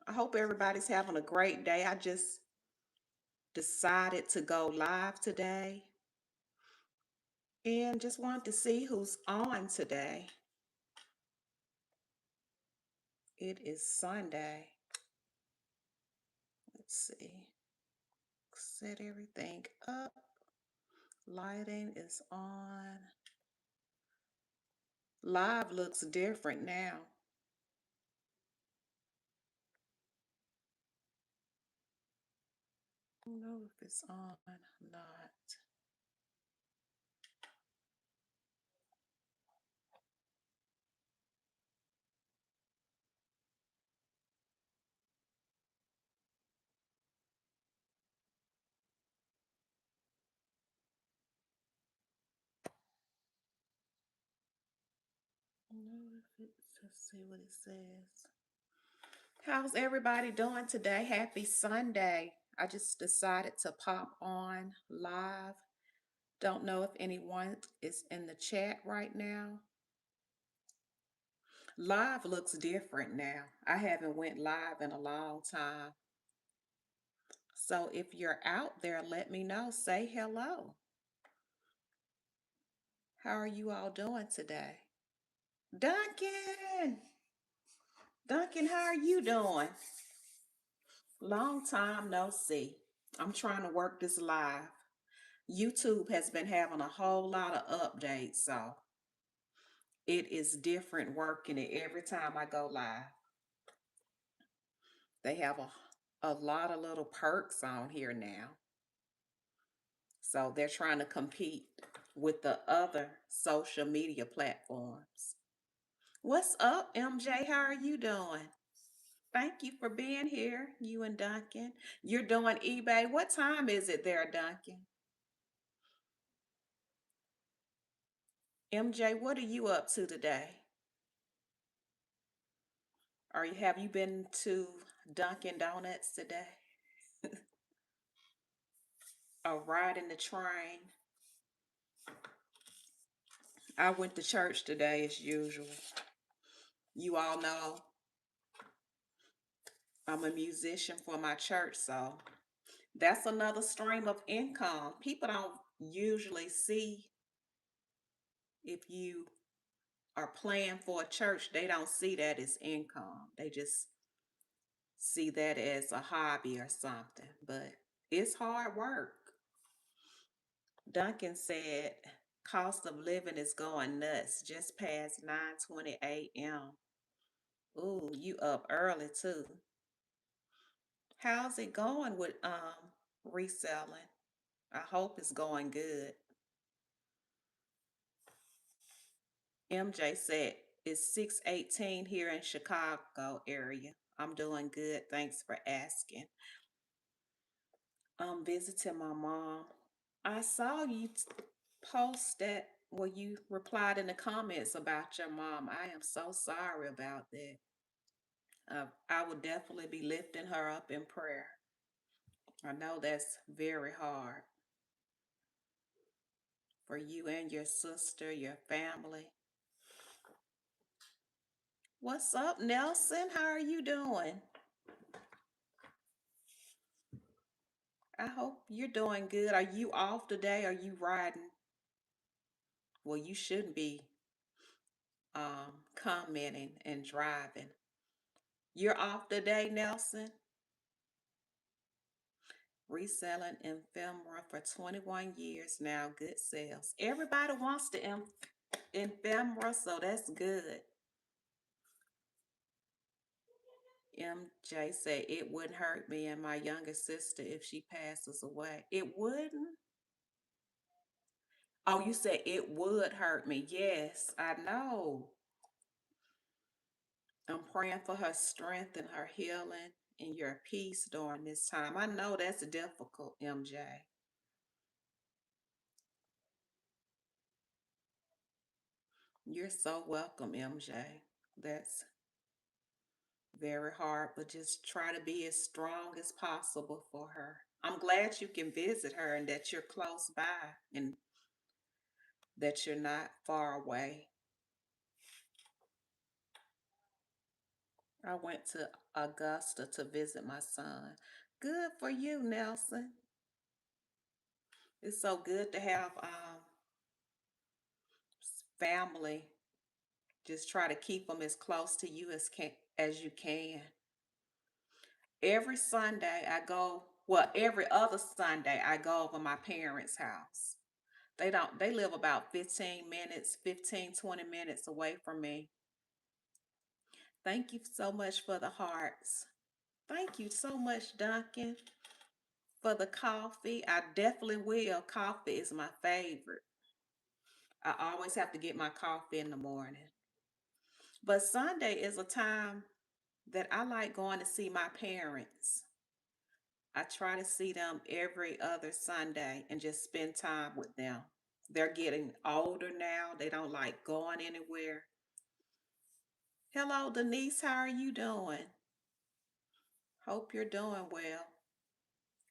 I hope everybody's having a great day. I just decided to go live today and just wanted to see who's on today. It is Sunday. Let's see. Set everything up. Lighting is on. Live looks different now. I don't know if it's on or not. I don't know if it's, let's see what it says. How's everybody doing today? Happy Sunday. I just decided to pop on live. Don't know if anyone is in the chat right now. Live looks different now. I haven't went live in a long time. So if you're out there, let me know. Say hello. How are you all doing today? Duncan! Duncan, how are you doing? Long time no see. I'm trying to work this live. YouTube has been having a whole lot of updates, so it is different working it every time I go live. They have a lot of little perks on here now. So they're trying to compete with the other social media platforms. What's up, MJ? How are you doing? Thank you for being here, you and Duncan. You're doing eBay. What time is it there, Duncan? MJ, what are you up to today? Have you been to Dunkin' Donuts today? Or riding the train? I went to church today as usual. You all know I'm a musician for my church, so that's another stream of income. People don't usually see if you are playing for a church, they don't see that as income. They just see that as a hobby or something. But it's hard work. Duncan said cost of living is going nuts just past 9:20 a.m. Ooh, you up early too. How's it going with reselling? I hope it's going good. MJ said it's 6:18 here in Chicago area. I'm doing good. Thanks for asking. I'm visiting my mom. I saw you post that where you replied in the comments about your mom. I am so sorry about that. I will definitely be lifting her up in prayer. I know that's very hard for you and your sister, your family. What's up, Nelson? How are you doing? I hope you're doing good. Are you off today? Are you riding? Well, you shouldn't be commenting and driving. You're off today, Nelson? Reselling ephemera for 21 years now. Good sales. Everybody wants the ephemera, so that's good. MJ said it wouldn't hurt me and my younger sister if she passes away. It wouldn't? Oh, you said it would hurt me. Yes, I know. I'm praying for her strength and her healing and your peace during this time. I know that's difficult, MJ. You're so welcome, MJ. That's very hard, but just try to be as strong as possible for her. I'm glad you can visit her and that you're close by and that you're not far away. I went to Augusta to visit my son. Good for you, Nelson. It's so good to have family. Just try to keep them as close to you as you can. Every Sunday I go, well, every other Sunday I go over my parents' house. They live about 15 minutes, 15 20 minutes away from me. Thank you so much for the hearts. Thank you so much, Duncan, for the coffee. I definitely will. Coffee is my favorite. I always have to get my coffee in the morning. But Sunday is a time that I like going to see my parents. I try to see them every other Sunday and just spend time with them. They're getting older now. They don't like going anywhere. Hello, Denise. How are you doing? Hope you're doing well.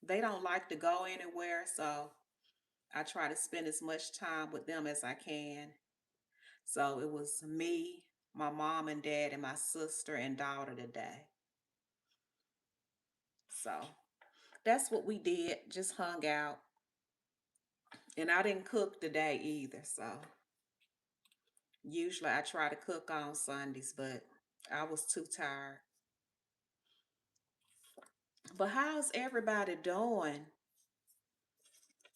They don't like to go anywhere, so I try to spend as much time with them as I can. So it was me, my mom and dad, and my sister and daughter today. So that's what we did, just hung out. And I didn't cook today either. So usually I try to cook on Sundays, but I was too tired. But how's everybody doing?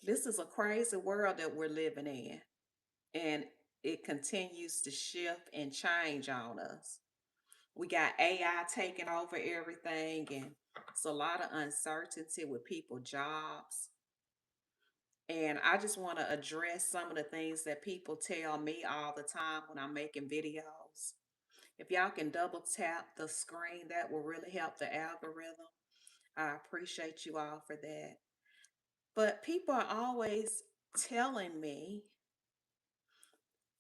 This is a crazy world that we're living in, and it continues to shift and change on us. We got AI taking over everything, and it's a lot of uncertainty with people jobs. And I just want to address some of the things that people tell me all the time when I'm making videos. If y'all can double tap the screen, that will really help the algorithm. I appreciate you all for that. But people are always telling me,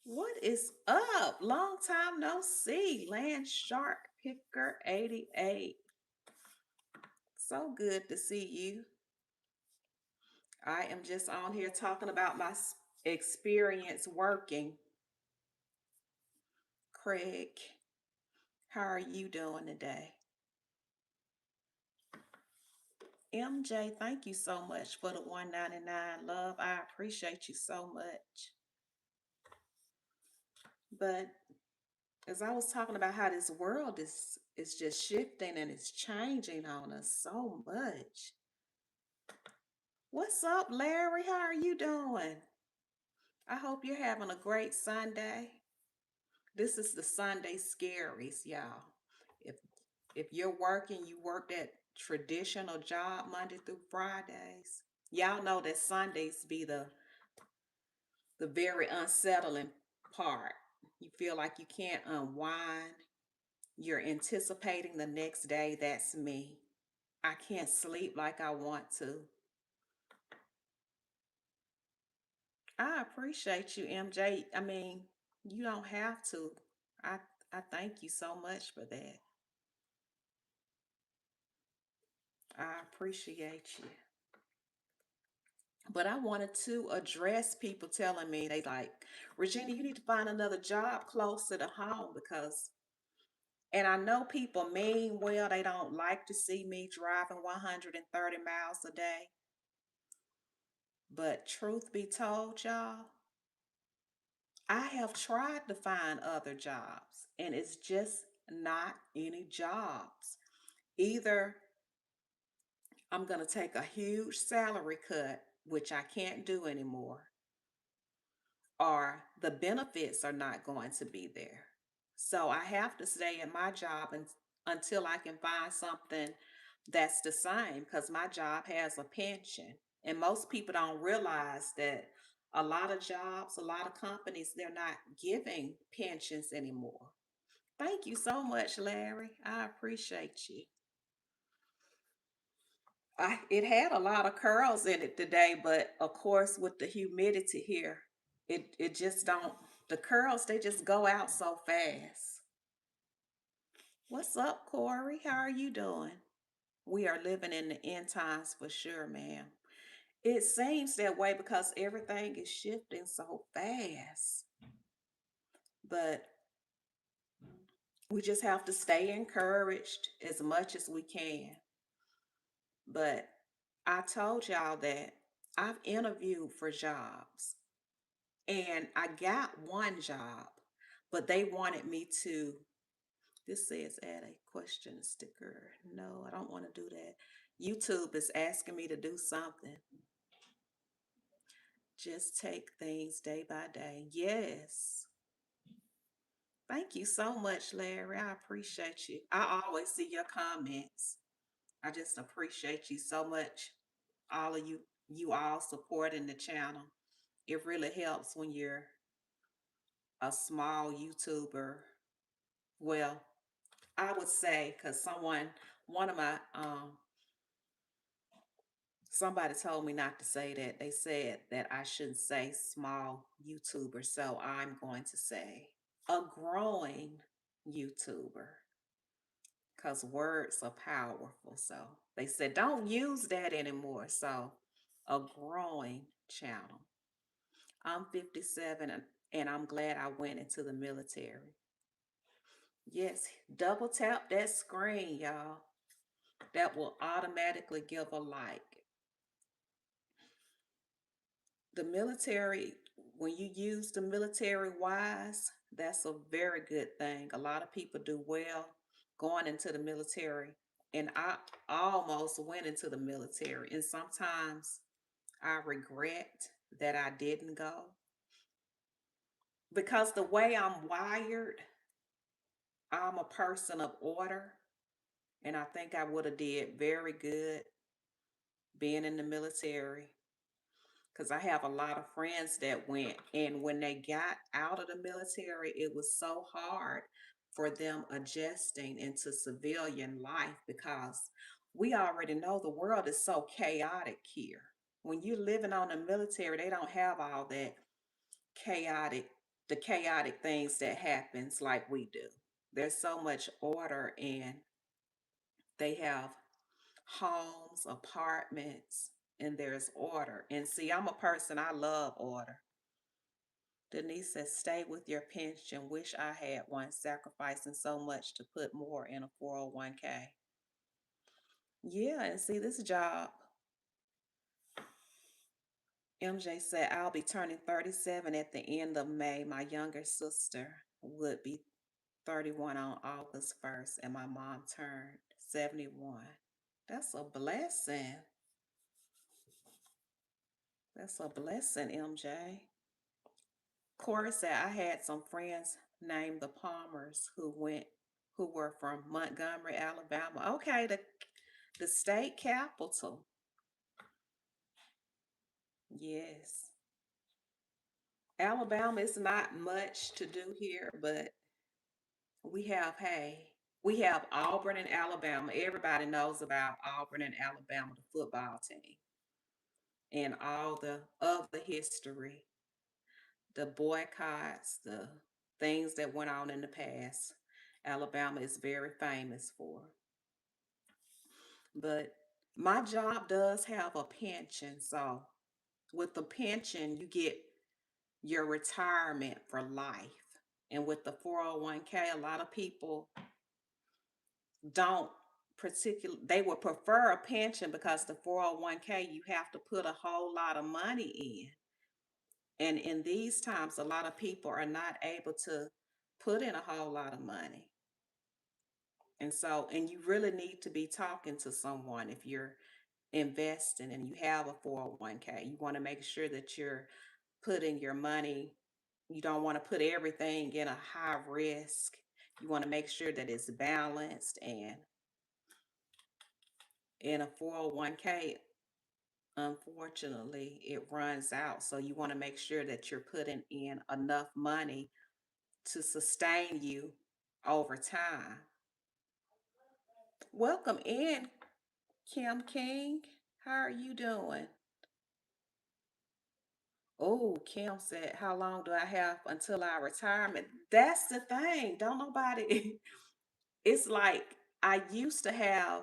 what is up? Long time no see. Land Shark Picker 88. So good to see you. I am just on here talking about my experience working. Craig, how are you doing today? MJ, thank you so much for the 199 love. I appreciate you so much. But as I was talking about how this world is just shifting and it's changing on us so much. What's up, Larry? How are you doing? I hope you're having a great Sunday. This is the Sunday scaries, y'all. If if you're working, you work that traditional job Monday through Fridays. Y'all know that Sundays be the very unsettling part. You feel like you can't unwind. You're anticipating the next day. That's me. I can't sleep like I want to. I appreciate you, MJ. I mean, you don't have to. I I thank you so much for that. I appreciate you. But I wanted to address people telling me they like, Regina, you need to find another job closer to home because, and I know people mean well, they don't like to see me driving 130 miles a day. But truth be told, y'all, I have tried to find other jobs and it's just not any jobs. Either I'm going to take a huge salary cut, which I can't do anymore, or the benefits are not going to be there. So I have to stay in my job until I can find something that's the same because my job has a pension. And most people don't realize that a lot of jobs, a lot of companies, they're not giving pensions anymore. Thank you so much, Larry. I appreciate you. It had a lot of curls in it today, but of course with the humidity here, it just don't, the curls they just go out so fast. What's up, Corey? How are you doing? We are living in the end times for sure, ma'am. It seems that way because everything is shifting so fast. But We just have to stay encouraged as much as we can. But I told y'all that I've interviewed for jobs and I got one job, but they wanted me to. This says add a question sticker. No, I don't want to do that. YouTube is asking me to do something. Just take things day by day. Yes. Thank you so much, Larry. I appreciate you. I always see your comments. I just appreciate you so much. All of you all supporting the channel. It really helps when you're a small YouTuber. Well, I would say because one of my somebody told me not to say that. They said that I shouldn't say small YouTuber, so I'm going to say a growing YouTuber because words are powerful. So they said don't use that anymore. So a growing channel. I'm 57 and I'm glad I went into the military. Yes, double tap that screen, y'all. That will automatically give a like. The military, when you use the military wise, that's a very good thing. A lot of people do well going into the military, and I almost went into the military, and sometimes I regret that I didn't go because the way I'm wired, I'm a person of order, and I think I would have did very good being in the military because I have a lot of friends that went, and when they got out of the military, it was so hard for them adjusting into civilian life because we already know the world is so chaotic here. When you're living on the military, they don't have all that chaotic, the chaotic things that happens like we do. There's so much order, and they have homes, apartments, and there's order. And see, I'm a person, I love order. Denise says, stay with your pension. Wish I had one, sacrificing so much to put more in a 401k. Yeah, and see, this job, MJ said, I'll be turning 37 at the end of May. My younger sister would be 31 on August 1st, and my mom turned 71. That's a blessing. That's a blessing, MJ. Corey said I had some friends named the Palmers who were from Montgomery, Alabama. Okay, the state capital. Yes. Alabama is not much to do here, but we have Auburn and Alabama. Everybody knows about Auburn and Alabama, the football team, and all the other history, the boycotts, the things that went on in the past. Alabama is very famous for. But my job does have a pension. So with the pension, you get your retirement for life. And with the 401k, a lot of people don't they would prefer a pension because the 401k, you have to put a whole lot of money in. And in these times, a lot of people are not able to put in a whole lot of money. And so, and you really need to be talking to someone if you're investing and you have a 401k. You want to make sure that you're putting your money, you don't want to put everything in a high risk. You want to make sure that it's balanced. And in a 401k, unfortunately, it runs out. So you want to make sure that you're putting in enough money to sustain you over time. Welcome in, Kim King. How are you doing? Oh, Kim said, how long do I have until our retirement? That's the thing. Don't nobody, it's like I used to have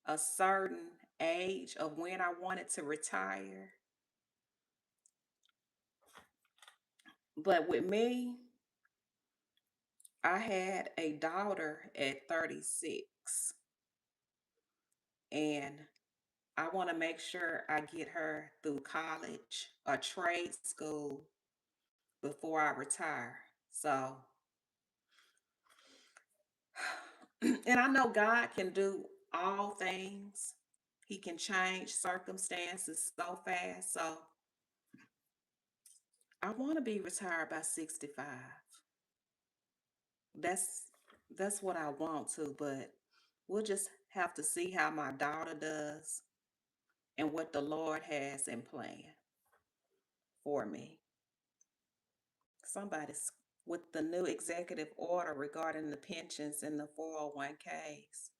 a certain age of when I wanted to retire. But with me, I had a daughter at 36, and I want to make sure I get her through college or trade school before I retire. So, and I know God can do all things. He can change circumstances so fast. So, I want to be retired by 65. That's that's what I want to, but we'll just have to see how my daughter does and what the Lord has in plan for me. Somebody's with the new executive order regarding the pensions and the 401ks.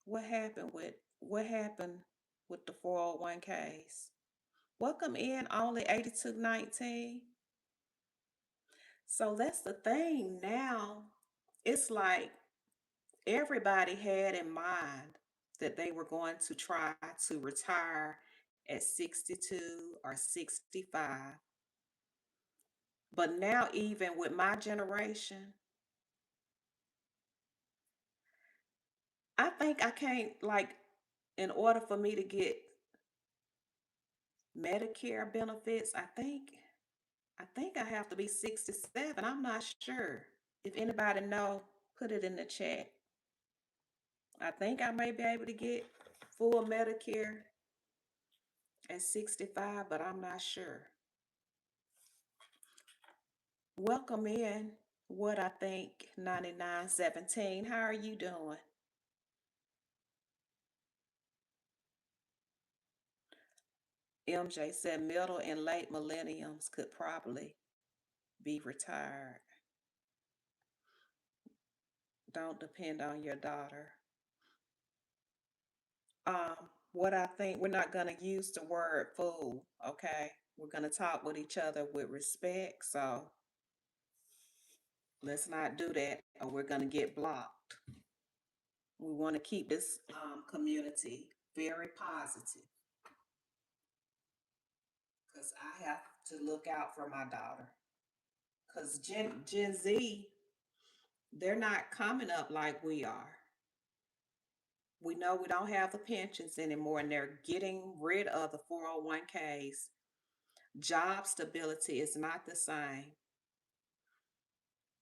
What happened with the 401ks? Welcome in only 8219. So that's the thing now. It's like everybody had in mind that they were going to try to retire at 62 or 65. But now, even with my generation, I think I can't, like, in order for me to get Medicare benefits, I think I have to be 67. I'm not sure. If anybody know, put it in the chat. I think I may be able to get full Medicare at 65, but I'm not sure. Welcome in. What I think 9917. How are you doing? MJ said middle and late millenniums could probably be retired. Don't depend on your daughter. Um, what I think, we're not gonna use the word fool, okay? We're gonna talk with each other with respect. So let's not do that, or we're gonna get blocked. We want to keep this community very positive because I have to look out for my daughter. Because Gen Z, they're not coming up like we are. We know we don't have the pensions anymore, and they're getting rid of the 401ks. Job stability is not the same.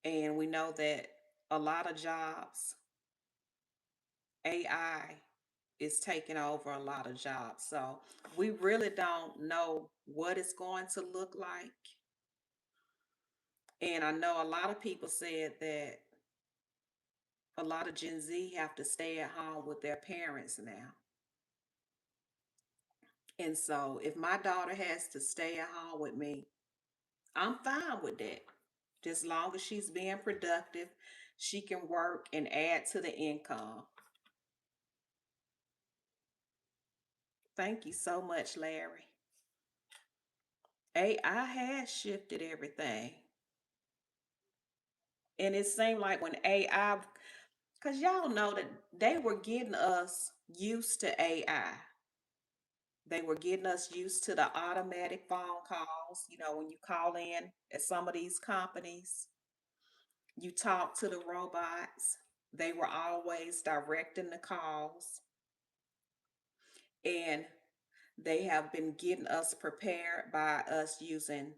And we know that a lot of jobs, AI is taking over a lot of jobs. So we really don't know what it's going to look like. And I know a lot of people said that a lot of Gen Z have to stay at home with their parents now. And so if my daughter has to stay at home with me, I'm fine with that. Just long as she's being productive, she can work and add to the income. Thank you so much, Larry. AI has shifted everything. And it seemed like when AI, because y'all know that they were getting us used to AI. They were getting us used to the automatic phone calls. When you call in at some of these companies, you talk to the robots. They were always directing the calls. And they have been getting us prepared by us using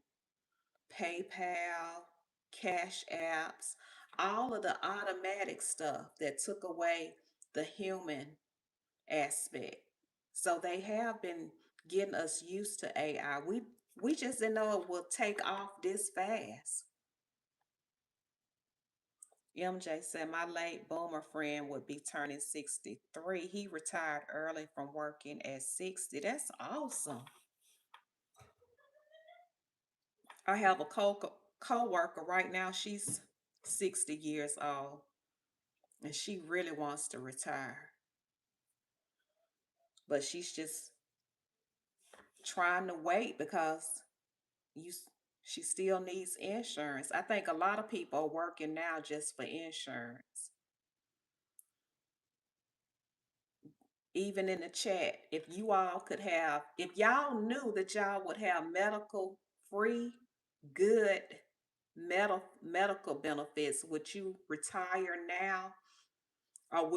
PayPal, Cash Apps, all of the automatic stuff that took away the human aspect. So they have been getting us used to AI. We just didn't know it would take off this fast. MJ said my late boomer friend would be turning 63. He retired early from working at 60. That's awesome. I have a co-worker right now. She's 60 years old and she really wants to retire. But she's just trying to wait because you she still needs insurance. I think a lot of people are working now just for insurance. Even in the chat, if y'all knew that y'all would have medical free, good medical benefits, would you retire now, or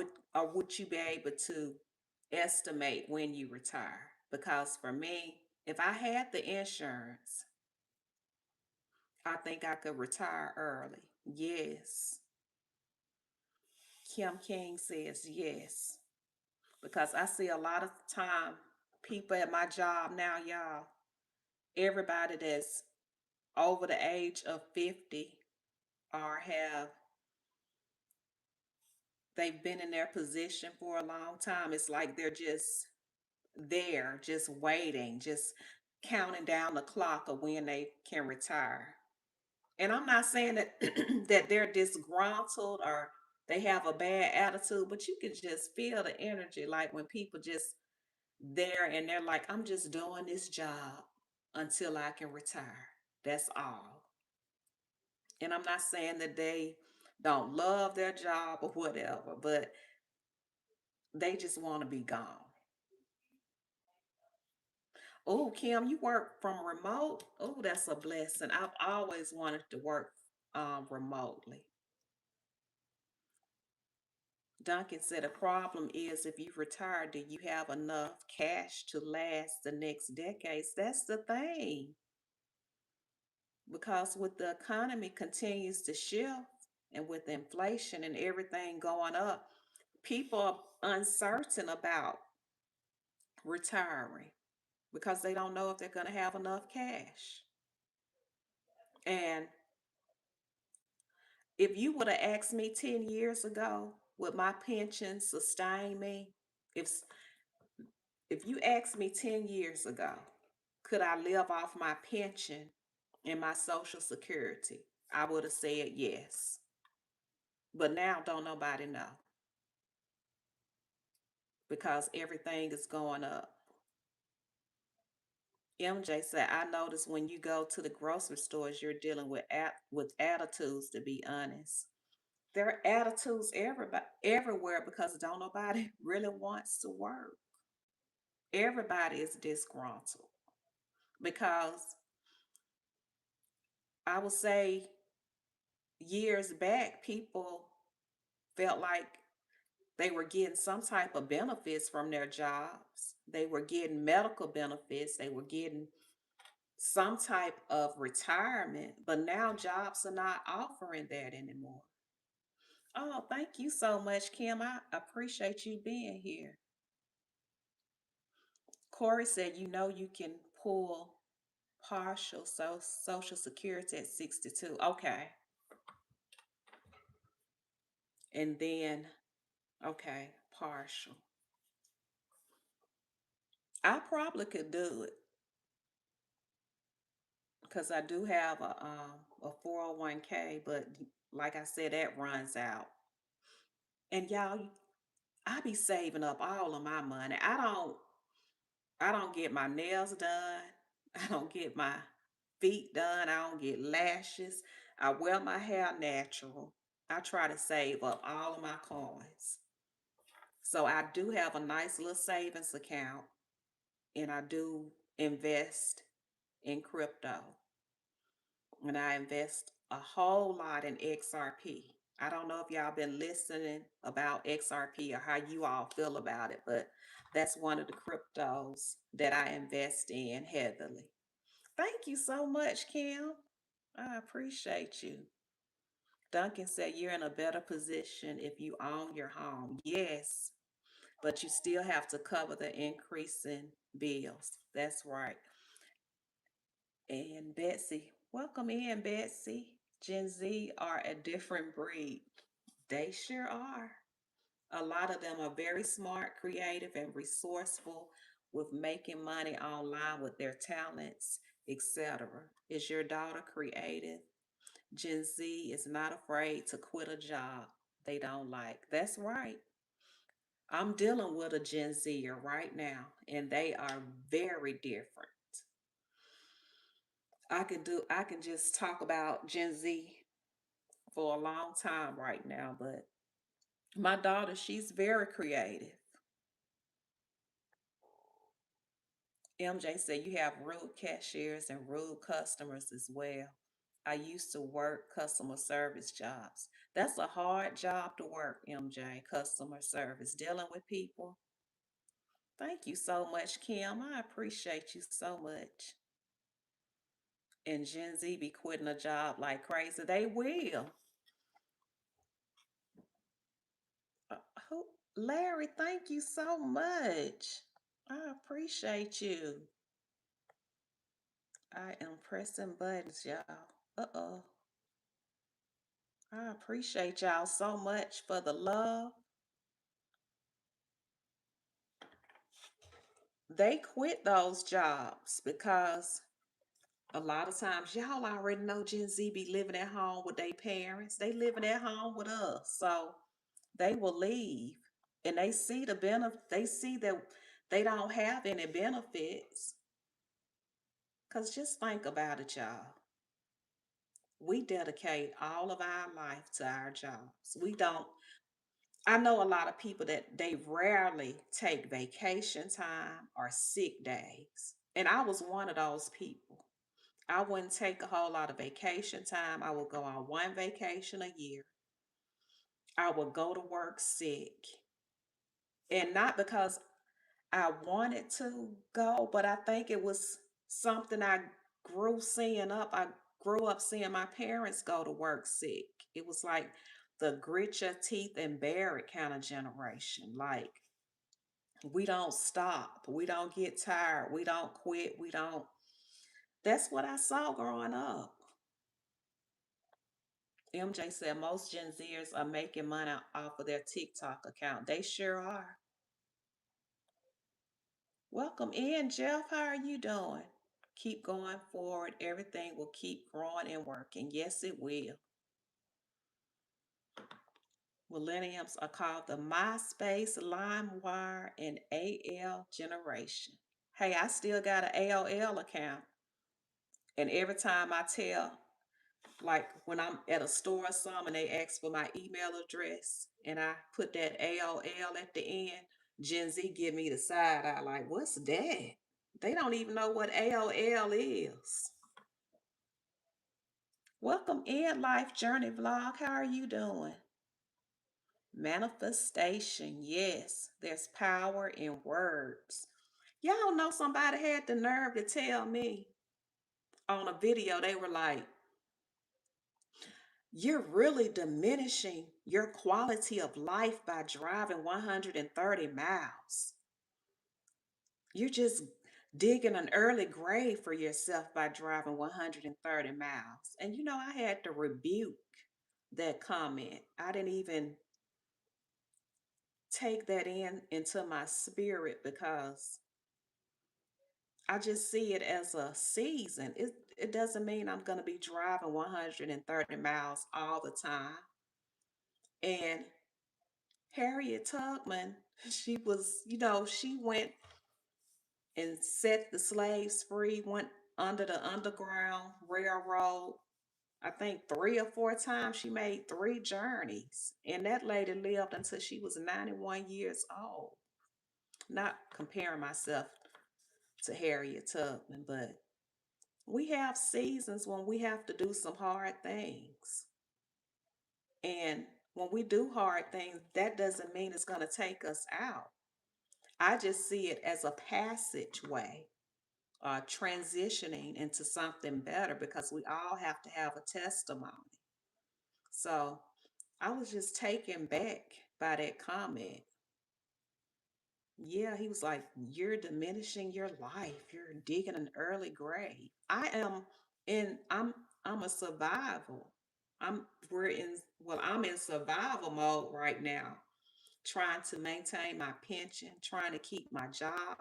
would you be able to estimate when you retire? Because for me, if I had the insurance, I think I could retire early. Yes. Kim King says yes. Because I see a lot of time people at my job now, y'all, everybody that's over the age of 50 or have they've been in their position for a long time. It's like they're just there, just waiting, just counting down the clock of when they can retire. And I'm not saying that that they're disgruntled or they have a bad attitude, but you can just feel the energy like when people just there and they're like, I'm just doing this job until I can retire. That's all. And I'm not saying that they don't love their job or whatever, but they just want to be gone. Oh, Kim, you work from remote? Oh, that's a blessing. I've always wanted to work remotely. Duncan said a problem is if you retire, do you have enough cash to last the next decades? That's the thing. Because with the economy continues to shift and with inflation and everything going up, people are uncertain about retiring because they don't know if they're going to have enough cash. And if you would have asked me 10 years ago, would my pension sustain me? If if you asked me 10 years ago, could I live off my pension and my social security? I would have said yes. But now don't nobody know because everything is going up. MJ said, I notice when you go to the grocery stores, you're dealing with with attitudes, to be honest. There are attitudes everywhere because don't nobody really wants to work. Everybody is disgruntled because I would say years back, people felt like they were getting some type of benefits from their jobs. They were getting medical benefits. They were getting some type of retirement, but now jobs are not offering that anymore. Oh, thank you so much, Kim. I appreciate you being here. Corey said, you can pull partial social security at 62. Okay. And then, okay, partial. I probably could do it because I do have a 401k, but like I said, that runs out. And y'all, I be saving up all of my money. I don't get my nails done. I don't get my feet done. I don't get lashes. I wear my hair natural. I try to save up all of my coins. So I do have a nice little savings account and I do invest in crypto. And I invest a whole lot in XRP. I don't know if y'all been listening about XRP or how you all feel about it, but that's one of the cryptos that I invest in heavily. Thank you so much, Kim. I appreciate you. Duncan said you're in a better position if you own your home. Yes, but you still have to cover the increasing bills. That's right. And Betsy, welcome in, Betsy. Gen Z are a different breed. They sure are. A lot of them are very smart, creative, and resourceful with making money online with their talents, etc. Is your daughter creative? Gen Z is not afraid to quit a job they don't like. That's right. I'm dealing with a Gen Zer right now, and they are very different. I can just talk about Gen Z for a long time right now, but my daughter, she's very creative. MJ said you have rude cashiers and rude customers as well. I used to work customer service jobs. That's a hard job to work, MJ, customer service, dealing with people. Thank you so much, Kim. I appreciate you so much. And Gen Z be quitting a job like crazy. They will. Uh, who, Larry, thank you so much. I appreciate you. I am pressing buttons, y'all. Uh-oh. I appreciate y'all so much for the love. They quit those jobs because a lot of times y'all already know Gen Z be living at home with their parents. They living at home with us. So they will leave and they see the benefit, they see that they don't have any benefits. Cause just think about it, y'all. We dedicate all of our life to our jobs. We don't, I know a lot of people that they rarely take vacation time or sick days. And I was one of those people. I wouldn't take a whole lot of vacation time. I would go on one vacation a year. I would go to work sick. And not because I wanted to go, but I think it was something I grew seeing up. I grew up seeing my parents go to work sick. It was like the grit your teeth and bear it kind of generation. Like, we don't stop. We don't get tired. We don't quit. We don't. That's what I saw growing up. MJ said most Gen Zers are making money off of their TikTok account. They sure are. Welcome in, Jeff. How are you doing? Keep going forward. Everything will keep growing and working. Yes, it will. Millenniums are called the MySpace, LimeWire, and AL generation. Hey, I still got an AOL account. And every time I tell, like when I'm at a store or something and they ask for my email address and I put that AOL at the end, Gen Z give me the side eye like, what's that? They don't even know what AOL is. Welcome in, Life Journey Vlog. How are you doing? Manifestation. Yes, there's power in words. Y'all know somebody had the nerve to tell me on a video, they were like, you're really diminishing your quality of life by driving 130 miles. You're just digging an early grave for yourself by driving 130 miles. And you know, I had to rebuke that comment. I didn't even take that into my spirit because I just see it as a season. It doesn't mean I'm going to be driving 130 miles all the time. And Harriet Tubman, she was, she went and set the slaves free, went under the Underground Railroad. I think 3 or 4 times she made 3 journeys. And that lady lived until she was 91 years old. Not comparing myself to Harriet Tubman, but we have seasons when we have to do some hard things. And when we do hard things, that doesn't mean it's going to take us out. I just see it as a passageway, transitioning into something better because we all have to have a testimony. So I was just taken back by that comment. Yeah, he was like, you're diminishing your life. You're digging an early grave. I'm a survival. I'm in survival mode right now, trying to maintain my pension, trying to keep my job,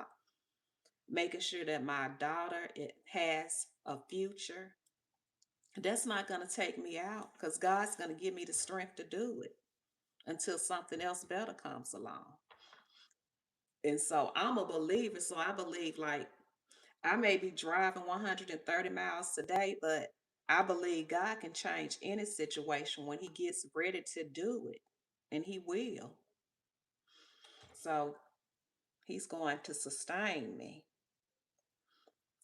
making sure that my daughter it has a future. That's not going to take me out because God's going to give me the strength to do it until something else better comes along. And so I'm a believer. So I believe like I may be driving 130 miles today, but I believe God can change any situation when He gets ready to do it. And He will. So He's going to sustain me.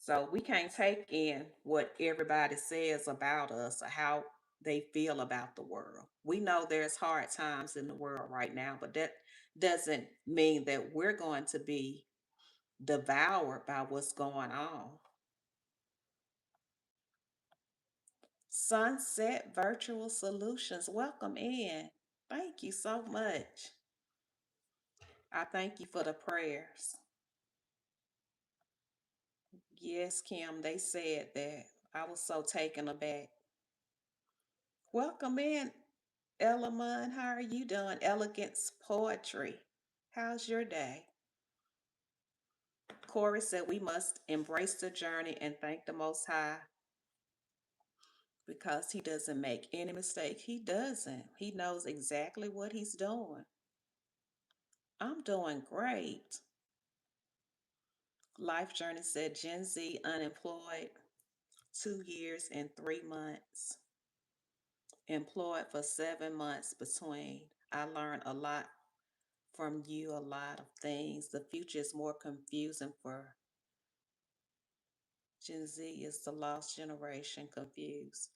So we can't take in what everybody says about us or how they feel about the world. We know there's hard times in the world right now, but that doesn't mean that we're going to be devoured by what's going on. Sunset Virtual Solutions, welcome in. Thank you so much. I thank you for the prayers. Yes, Kim, they said that. I was so taken aback. Welcome in, Elamon. How are you doing? Elegance Poetry. How's your day? Corey said we must embrace the journey and thank the Most High because he doesn't make any mistake. He doesn't. He knows exactly what he's doing. I'm doing great. Life Journey said Gen Z unemployed 2 years and 3 months, employed for 7 months between. I learned a lot from you, a lot of things. The future is more confusing for Gen Z, is the lost generation confused.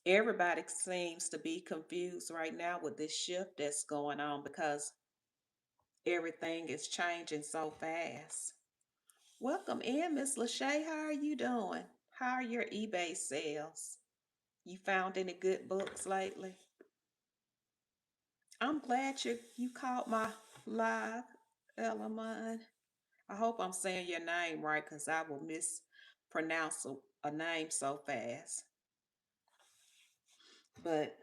Everybody seems to be confused right now with this shift that's going on because everything is changing so fast. Welcome in, Miss Lachey. How are you doing? How are your eBay sales? You found any good books lately? I'm glad you caught my live, Elamon. I hope I'm saying your name right because I will mispronounce a name so fast. But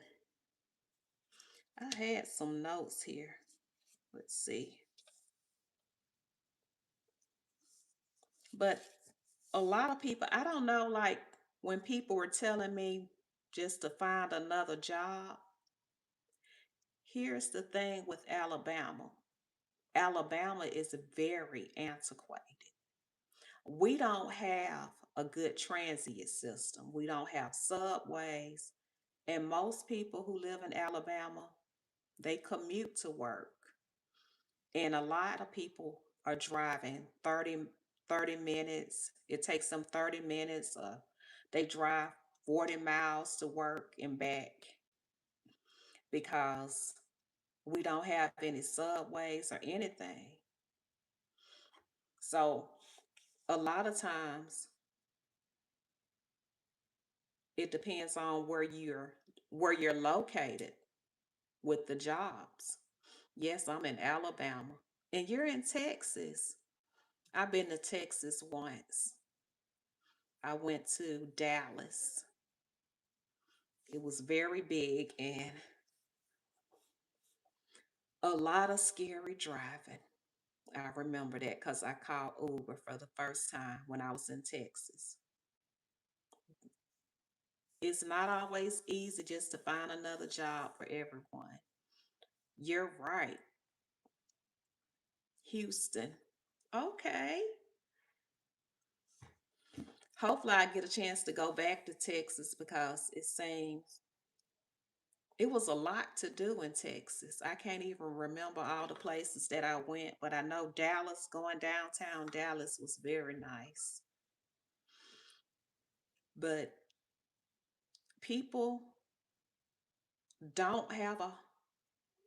I had some notes here. Let's see. But a lot of people, I don't know, like when people were telling me just to find another job, here's the thing with Alabama. Alabama is very antiquated. We don't have a good transit system. We don't have subways. And most people who live in Alabama, they commute to work. And a lot of people are driving 30 minutes. It takes them 30 minutes. They drive 40 miles to work and back because we don't have any subways or anything. So a lot of times it depends on where you're located with the jobs. Yes, I'm in Alabama. And you're in Texas. I've been to Texas once. I went to Dallas. It was very big and a lot of scary driving. I remember that because I called Uber for the first time when I was in Texas. It's not always easy just to find another job for everyone. You're right. Houston. Okay. Hopefully, I get a chance to go back to Texas because it seems it was a lot to do in Texas. I can't even remember all the places that I went, but I know Dallas, going downtown Dallas was very nice. But people don't have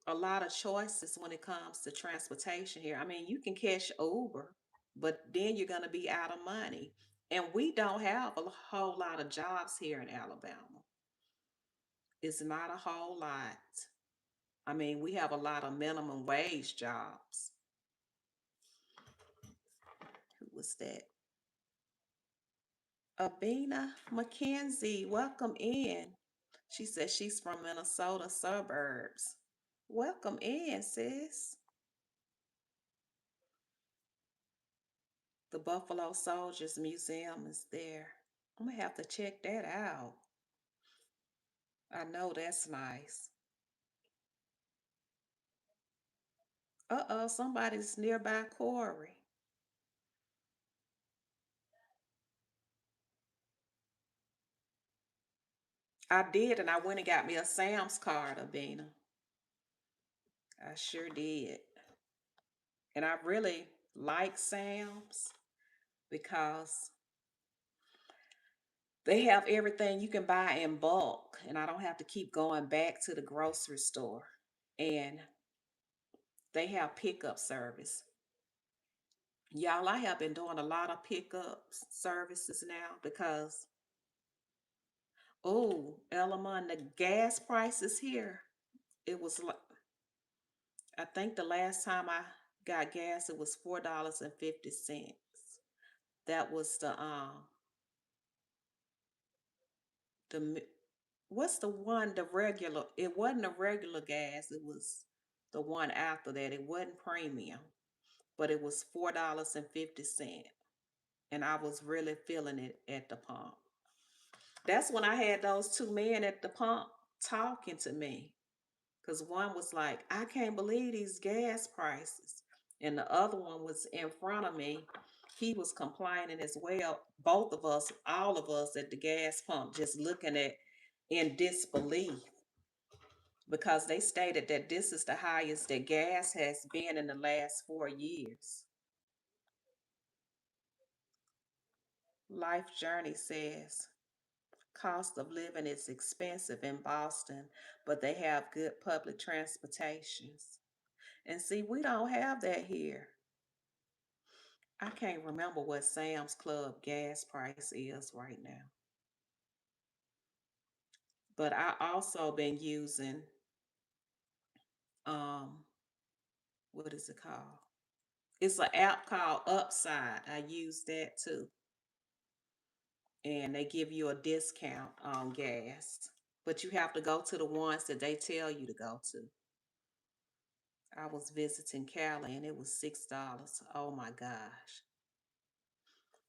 a lot of choices when it comes to transportation here. I mean, you can catch Uber, but then you're going to be out of money. And we don't have a whole lot of jobs here in Alabama. It's not a whole lot. I mean, we have a lot of minimum wage jobs. Who was that? Abina McKenzie, welcome in. She says she's from Minnesota suburbs. Welcome in, sis. The Buffalo Soldiers Museum is there. I'm gonna have to check that out. I know that's nice. Uh-oh, somebody's nearby Corey. I did, and I went and got me a Sam's card, Abina. I sure did. And I really like Sam's because They have everything you can buy in bulk, and I don't have to keep going back to the grocery store. And they have pickup service. Y'all, I have been doing a lot of pickup services now because, oh, Elamon, the gas prices here, it was like, I think the last time I got gas, it was $4.50. That was the what's the one, the regular, it wasn't a regular gas, it was the one after that. It wasn't premium, but it was $4.50. And I was really feeling it at the pump. That's when I had those two men at the pump talking to me. Because one was like, I can't believe these gas prices. And the other one was in front of me. He was complaining as well. Both of us, all of us at the gas pump, just looking at in disbelief because they stated that this is the highest that gas has been in the last 4 years. Life Journey says cost of living is expensive in Boston, but they have good public transportations. And see, we don't have that here. I can't remember what Sam's Club gas price is right now. But I also been using um what is it called? It's an app called Upside. I use that too. And they give you a discount on gas. But you have to go to the ones that they tell you to go to. I was visiting Cali and it was $6. Oh my gosh.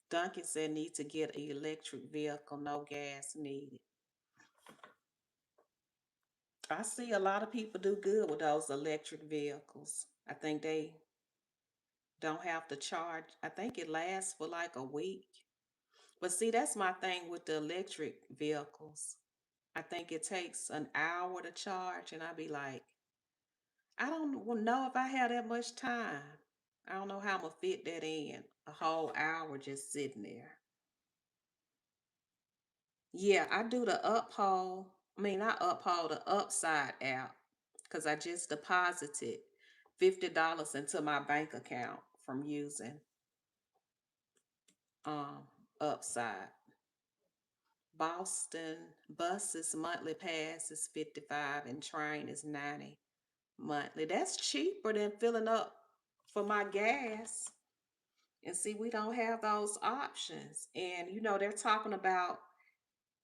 Duncan said need to get an electric vehicle, no gas needed. I see a lot of people do good with those electric vehicles. I think they don't have to charge. I think it lasts for like a week. But see, that's my thing with the electric vehicles. I think it takes an hour to charge, and I'd be like, I don't know if I have that much time. I don't know how I'm gonna fit that in. A whole hour just sitting there. Yeah, I do the uphold. I mean, not uphold, the upside app, because I just deposited $50 into my bank account from using um upside. Boston buses monthly pass is 55 and train is 90 monthly. That's cheaper than filling up for my gas. And see, we don't have those options. And they're talking about,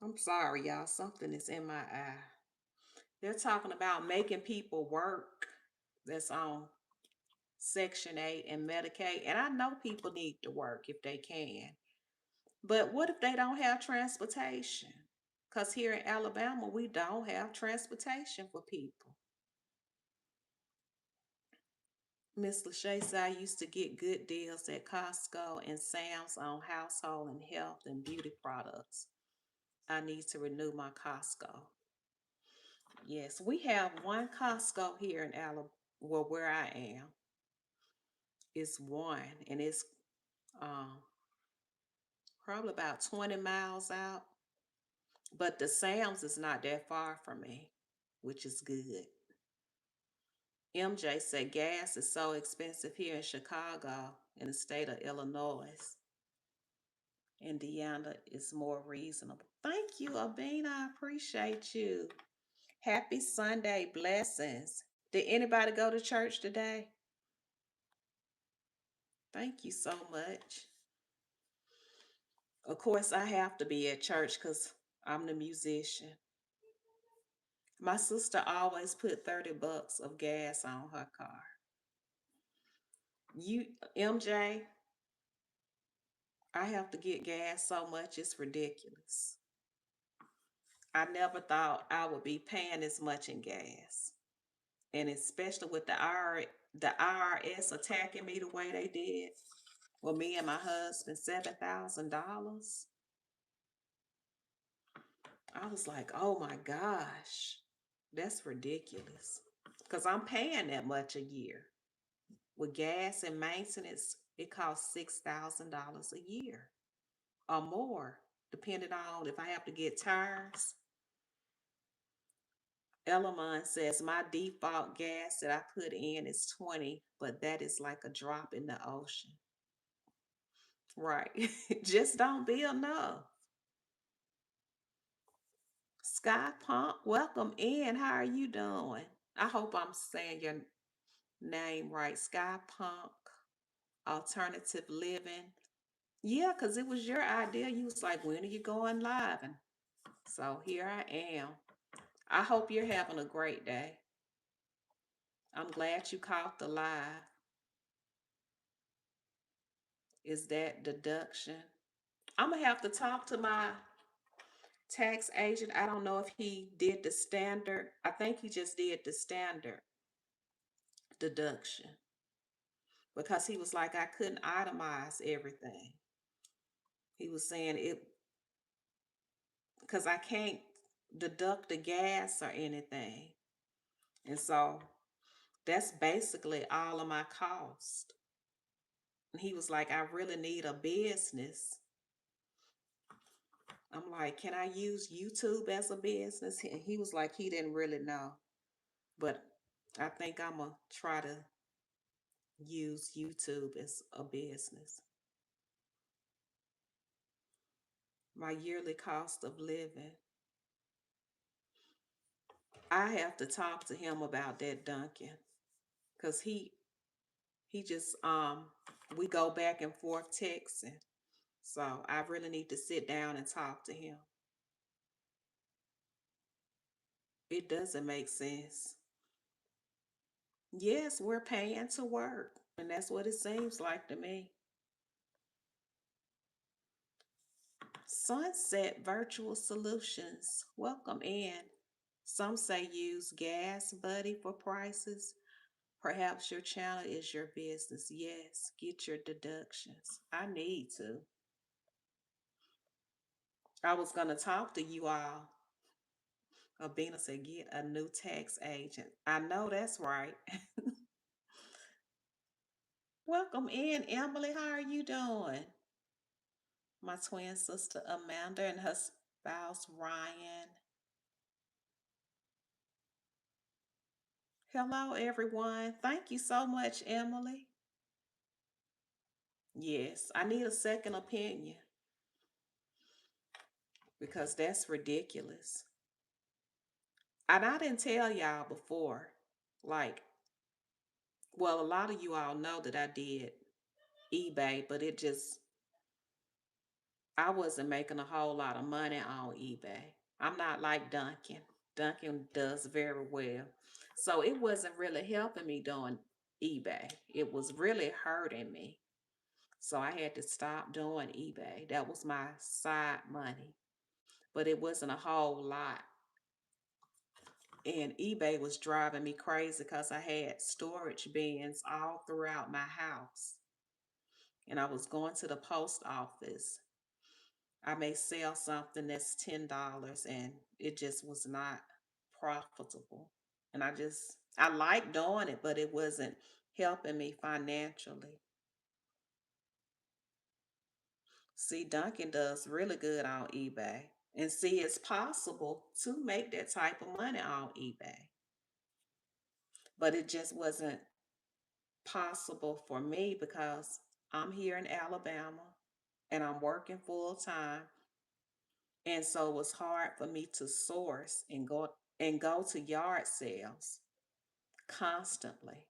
I'm sorry, y'all, something is in my eye. They're talking about making people work that's on Section 8 and Medicaid. And I know people need to work if they can. But what if they don't have transportation? Because here in Alabama, we don't have transportation for people. Miss Lachey said I used to get good deals at Costco and Sam's on household and health and beauty products. I need to renew my Costco. Yes, we have one Costco here in Alabama, well, where I am. It's one, and it's um, probably about 20 miles out. But the Sam's is not that far from me, which is good. MJ said gas is so expensive here in Chicago, in the state of Illinois. Indiana is more reasonable. Thank you, Abina. I appreciate you. Happy Sunday. Blessings. Did anybody go to church today? Thank you so much. Of course, I have to be at church because I'm the musician. My sister always put 30 bucks of gas on her car. You, MJ, I have to get gas so much, it's ridiculous. I never thought I would be paying this much in gas. And especially with the IRS attacking me the way they did. Well, me and my husband, $7,000. I was like, oh my gosh, that's ridiculous. Because I'm paying that much a year. With gas and maintenance, it costs $6,000 a year or more. depending on if I have to get tires. Elamon says my default gas that I put in is 20, but that is like a drop in the ocean. Right. Just don't be enough. Sky Punk, welcome in. How are you doing? I hope I'm saying your name right. Sky Punk, alternative living. Yeah, because it was your idea. You was like, when are you going live? And so here I am. I hope you're having a great day. I'm glad you caught the live. Is that deduction? I'm gonna have to talk to my tax agent. I don't know if he did the standard. I think he just did the standard deduction because he was like, I couldn't itemize everything. He was saying it because I can't deduct the gas or anything. And so that's basically all of my cost. And he was like, I really need a business. I'm like, can I use YouTube as a business? And he was like, he didn't really know. But I think I'm going to try to use YouTube as a business. My yearly cost of living. I have to talk to him about that, Duncan, because he just we go back and forth texting. So I really need to sit down and talk to him. It doesn't make sense. Yes, we're paying to work, and that's what it seems like to me. Sunset Virtual Solutions, welcome in. Some say use Gas Buddy for prices. Perhaps your channel is your business. Yes, get your deductions. I need to. I was going to talk to you all. Abina said, get a new tax agent. I know that's right. Welcome in, Emily. How are you doing? My twin sister Amanda and her spouse Ryan. Hello, everyone. Thank you so much, Emily. Yes, I need a second opinion because that's ridiculous. And I didn't tell y'all before, like, well, a lot of you all know that I did eBay, but I wasn't making a whole lot of money on eBay. I'm not like Duncan. Duncan does very well. So it wasn't really helping me doing eBay. It was really hurting me. So I had to stop doing eBay. That was my side money, but it wasn't a whole lot. And eBay was driving me crazy because I had storage bins all throughout my house. And I was going to the post office. I may sell something that's $10 and it just was not profitable. And I liked doing it, but it wasn't helping me financially. See, Duncan does really good on eBay. And see, it's possible to make that type of money on eBay. But it just wasn't possible for me because I'm here in Alabama and I'm working full time. And so it was hard for me to source and go to yard sales constantly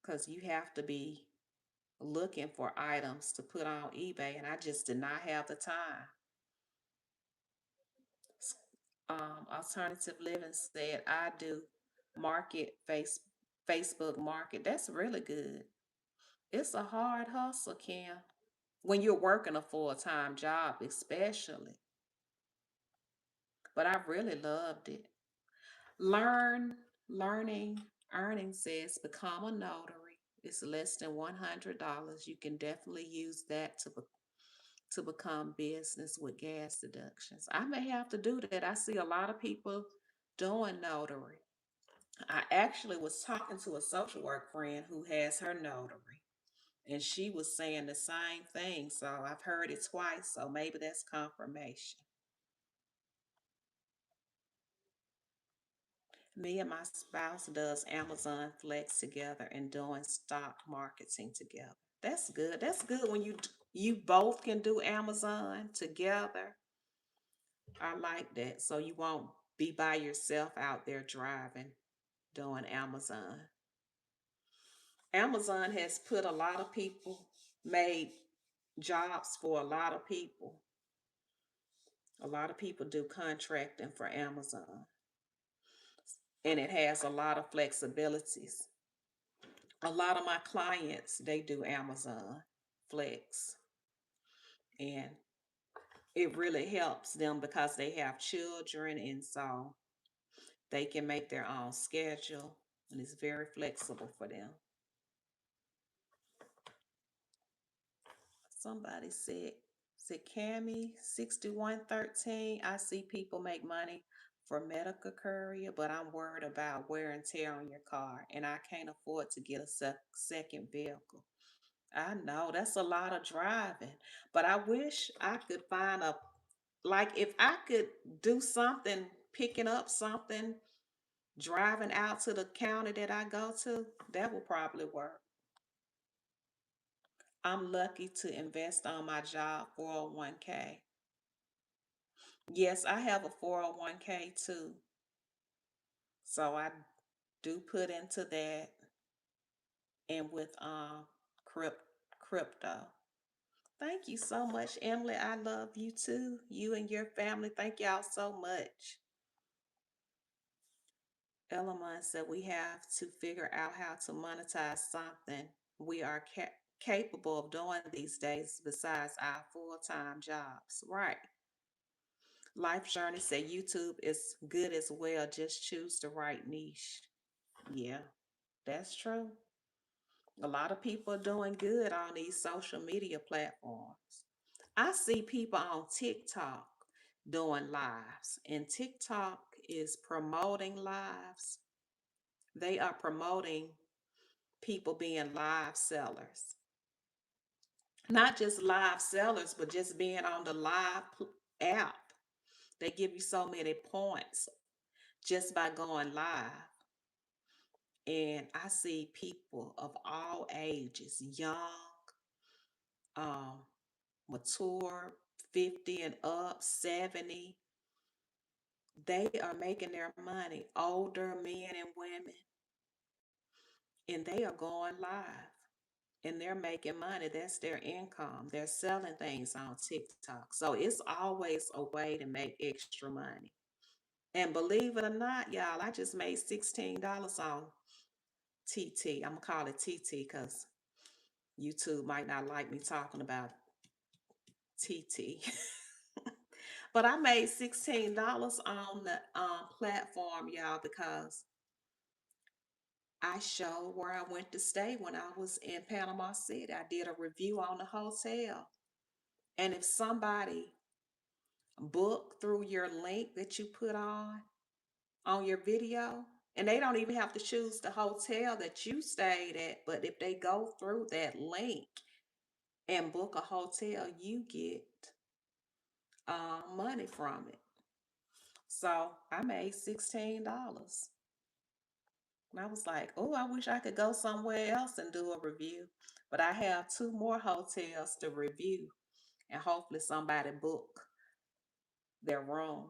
because you have to be looking for items to put on eBay and I just did not have the time. Alternative Living said I do market Facebook market. That's really good. It's a hard hustle, Kim. When you're working a full-time job, especially. But I really loved it. Learning, earning says become a notary. It's less than $100. You can definitely use that to become business with gas deductions. I may have to do that. I see a lot of people doing notary. I actually was talking to a social work friend who has her notary, And she was saying the same thing. So I've heard it twice. So maybe that's confirmation. Me and my spouse does Amazon Flex together and doing stock marketing together. That's good. That's good when you both can do Amazon together. I like that. So you won't be by yourself out there driving doing Amazon. Amazon has put a lot of people, made jobs for a lot of people. A lot of people do contracting for Amazon, and it has a lot of flexibilities. A lot of my clients, they do Amazon Flex, and it really helps them because they have children, and so they can make their own schedule, and it's very flexible for them. Somebody said Cami 6113. I see people make money for medical courier, but I'm worried about wear and tear on your car, and I can't afford to get a second vehicle. I know that's a lot of driving, but I wish I could find a, like, if I could do something, picking up something, driving out to the county that I go to, that would probably work. I'm lucky to invest on my job 401k. Yes, I have a 401k too. So I do put into that, and with crypto. Thank you so much, Emily. I love you too. You and your family. Thank y'all so much. Elamon said we have to figure out how to monetize something we are capable of doing these days besides our full-time jobs. Right. Life Journey said YouTube is good as well. Just choose the right niche. Yeah, that's true. A lot of people are doing good on these social media platforms. I see people on TikTok doing lives, and TikTok is promoting lives. They are promoting people being live sellers. Not just live sellers, but just being on the app. They give you so many points just by going live. And I see people of all ages, young, um, mature, 50 and up, 70. They are making their money, older men and women, and they are going live and they're making money. That's their income. They're selling things on TikTok. So it's always a way to make extra money. And believe it or not, y'all, I just made $16 on TT. I'm going to call it TT because YouTube might not like me talking about TT. But I made $16 on the platform, y'all, because I showed where I went to stay when I was in Panama City. I did a review on the hotel. And if somebody booked through your link that you put on your video, and they don't even have to choose the hotel that you stayed at, but if they go through that link and book a hotel, you get money from it. So I made $16. And I was like, oh, I wish I could go somewhere else and do a review. But I have two more hotels to review, and hopefully somebody book their room.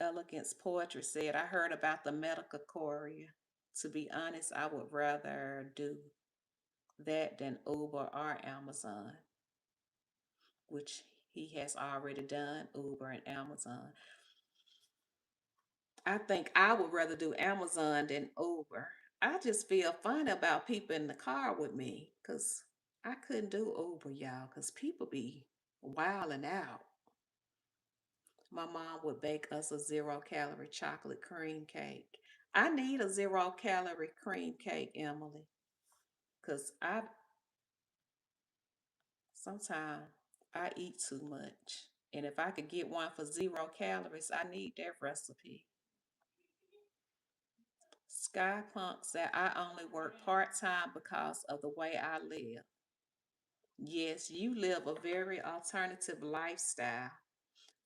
Elegance Poetry said, I heard about the medical courier. To be honest, I would rather do that than Uber or Amazon, which he has already done Uber and Amazon. I think I would rather do Amazon than Uber. I just feel funny about people in the car with me because I couldn't do Uber, y'all, because people be wilding out. My mom would bake us a 0 calorie chocolate cream cake. I need a 0 calorie cream cake, Emily, because I sometimes I eat too much. And if I could get one for 0 calories, I need that recipe. Skypunk said, I only work part time because of the way I live. Yes, you live a very alternative lifestyle.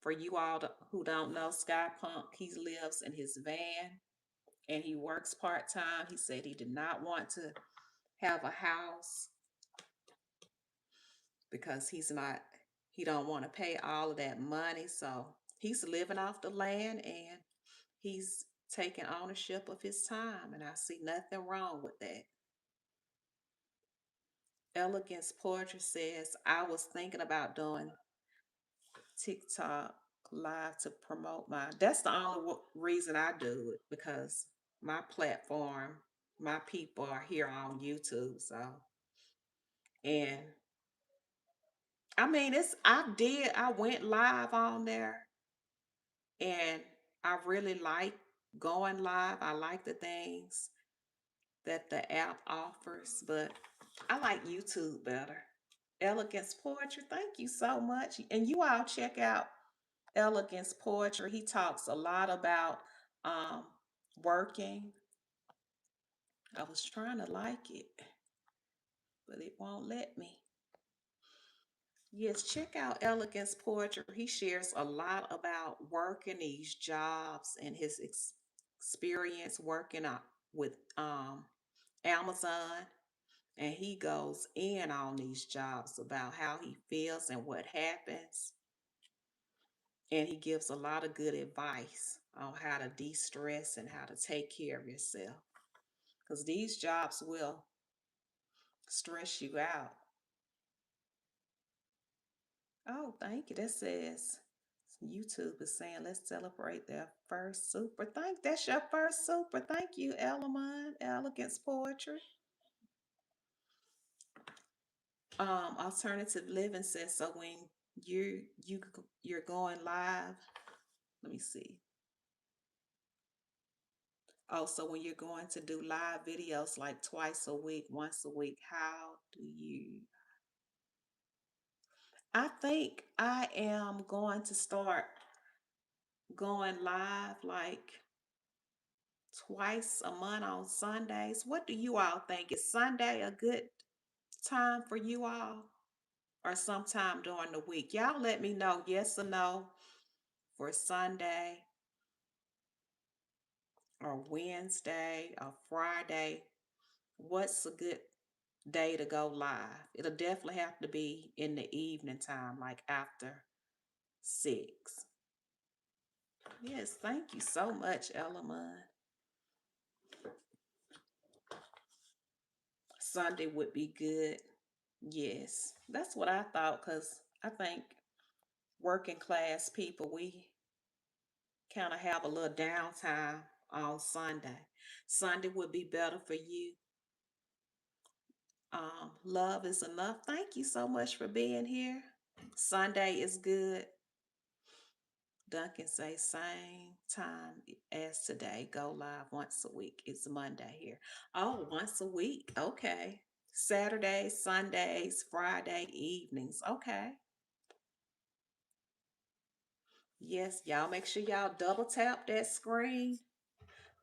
For you all who don't know, Skypunk, he lives in his van and he works part time. He said he did not want to have a house because he don't want to pay all of that money. So he's living off the land and he's taking ownership of his time. And I see nothing wrong with that. Elegance Poetry says, I was thinking about doing TikTok live to promote that's the only reason I do it because my platform, my people are here on YouTube. So, and I mean, I went live on there and I really like going live. I like the things that the app offers, but I like YouTube better. Elegance Poetry, thank you so much. And you all check out Elegance Poetry. He talks a lot about um, working. I was trying to like it, but it won't let me. Yes, check out Elegance Poetry. He shares a lot about working these jobs and his experience working with Amazon. And he goes in on these jobs about how he feels and what happens. And he gives a lot of good advice on how to de stress and how to take care of yourself. Because these jobs will stress you out. Oh, thank you. That says YouTube is saying let's celebrate their first super. That's your first super. Thank you, Elamon, Elegance Poetry. Alternative Living says so when you're going live. Let me see. Also, when you're going to do live videos like twice a week, once a week, how do you? I think I am going to start going live like twice a month on Sundays. What do you all think? Is Sunday a good time for you all or sometime during the week? Y'all let me know yes or no for Sunday or Wednesday or Friday. What's a good day to go live? It'll definitely have to be in the evening time, like after 6. Yes, thank you so much, Elamon. Sunday would be good. Yes, that's what I thought because I think working class people, we kind of have a little downtime on Sunday. Sunday would be better for you. Love is enough. Thank you so much for being here. Sunday is good. Duncan say same time as today. Go live once a week. It's Monday here. Oh, once a week. Okay. Saturdays, Sundays, Friday evenings. Okay. Yes, y'all make sure y'all double tap that screen.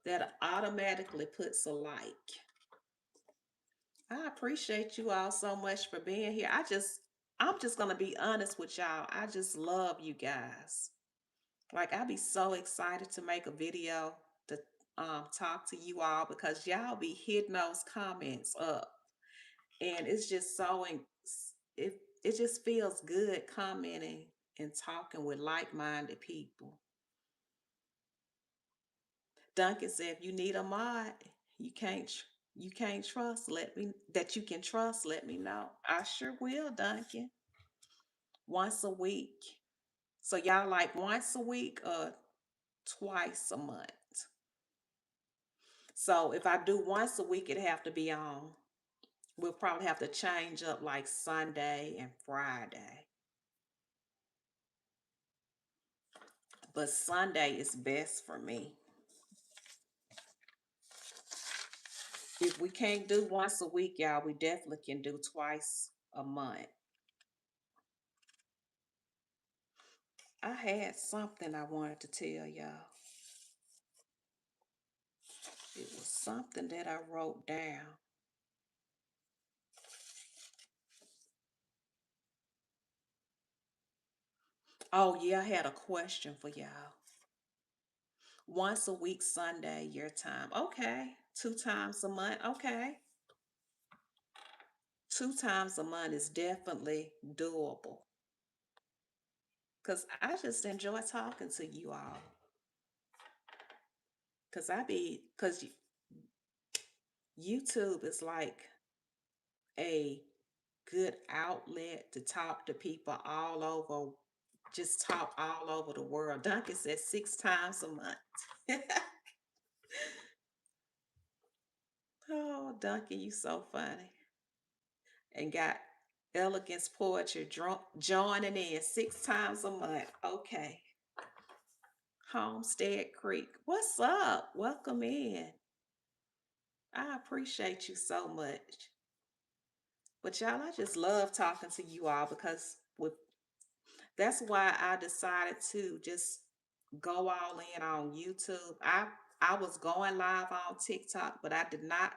That automatically puts a like. I appreciate you all so much for being here. I'm just gonna be honest with y'all. I just love you guys. Like I'd be so excited to make a video to talk to you all because y'all be hitting those comments up, and it's just it just feels good commenting and talking with like-minded people. Duncan said, if you need a mod, you can't you can't trust, let me that you can trust, let me know. I sure will, Duncan. Once a week. So y'all like once a week or twice a month? So if I do once a week, it'd have to be on. We'll probably have to change up like Sunday and Friday. But Sunday is best for me. If we can't do once a week, y'all, we definitely can do twice a month. I had something I wanted to tell y'all. It was something that I wrote down. Oh, yeah, I had a question for y'all. Once a week, Sunday, your time. Okay. Two times a month. Okay. Two times a month is definitely doable. Because I just enjoy talking to you all. Because YouTube is like a good outlet to talk to people all over, just talk all over the world. Duncan said six times a month. Oh, Duncan, you so funny. And got elegance poetry joining in six times a month. Okay. Homestead Creek. What's up? Welcome in. I appreciate you so much. But y'all, I just love talking to you all because with that's why I decided to just go all in on YouTube. I was going live on TikTok, but I did not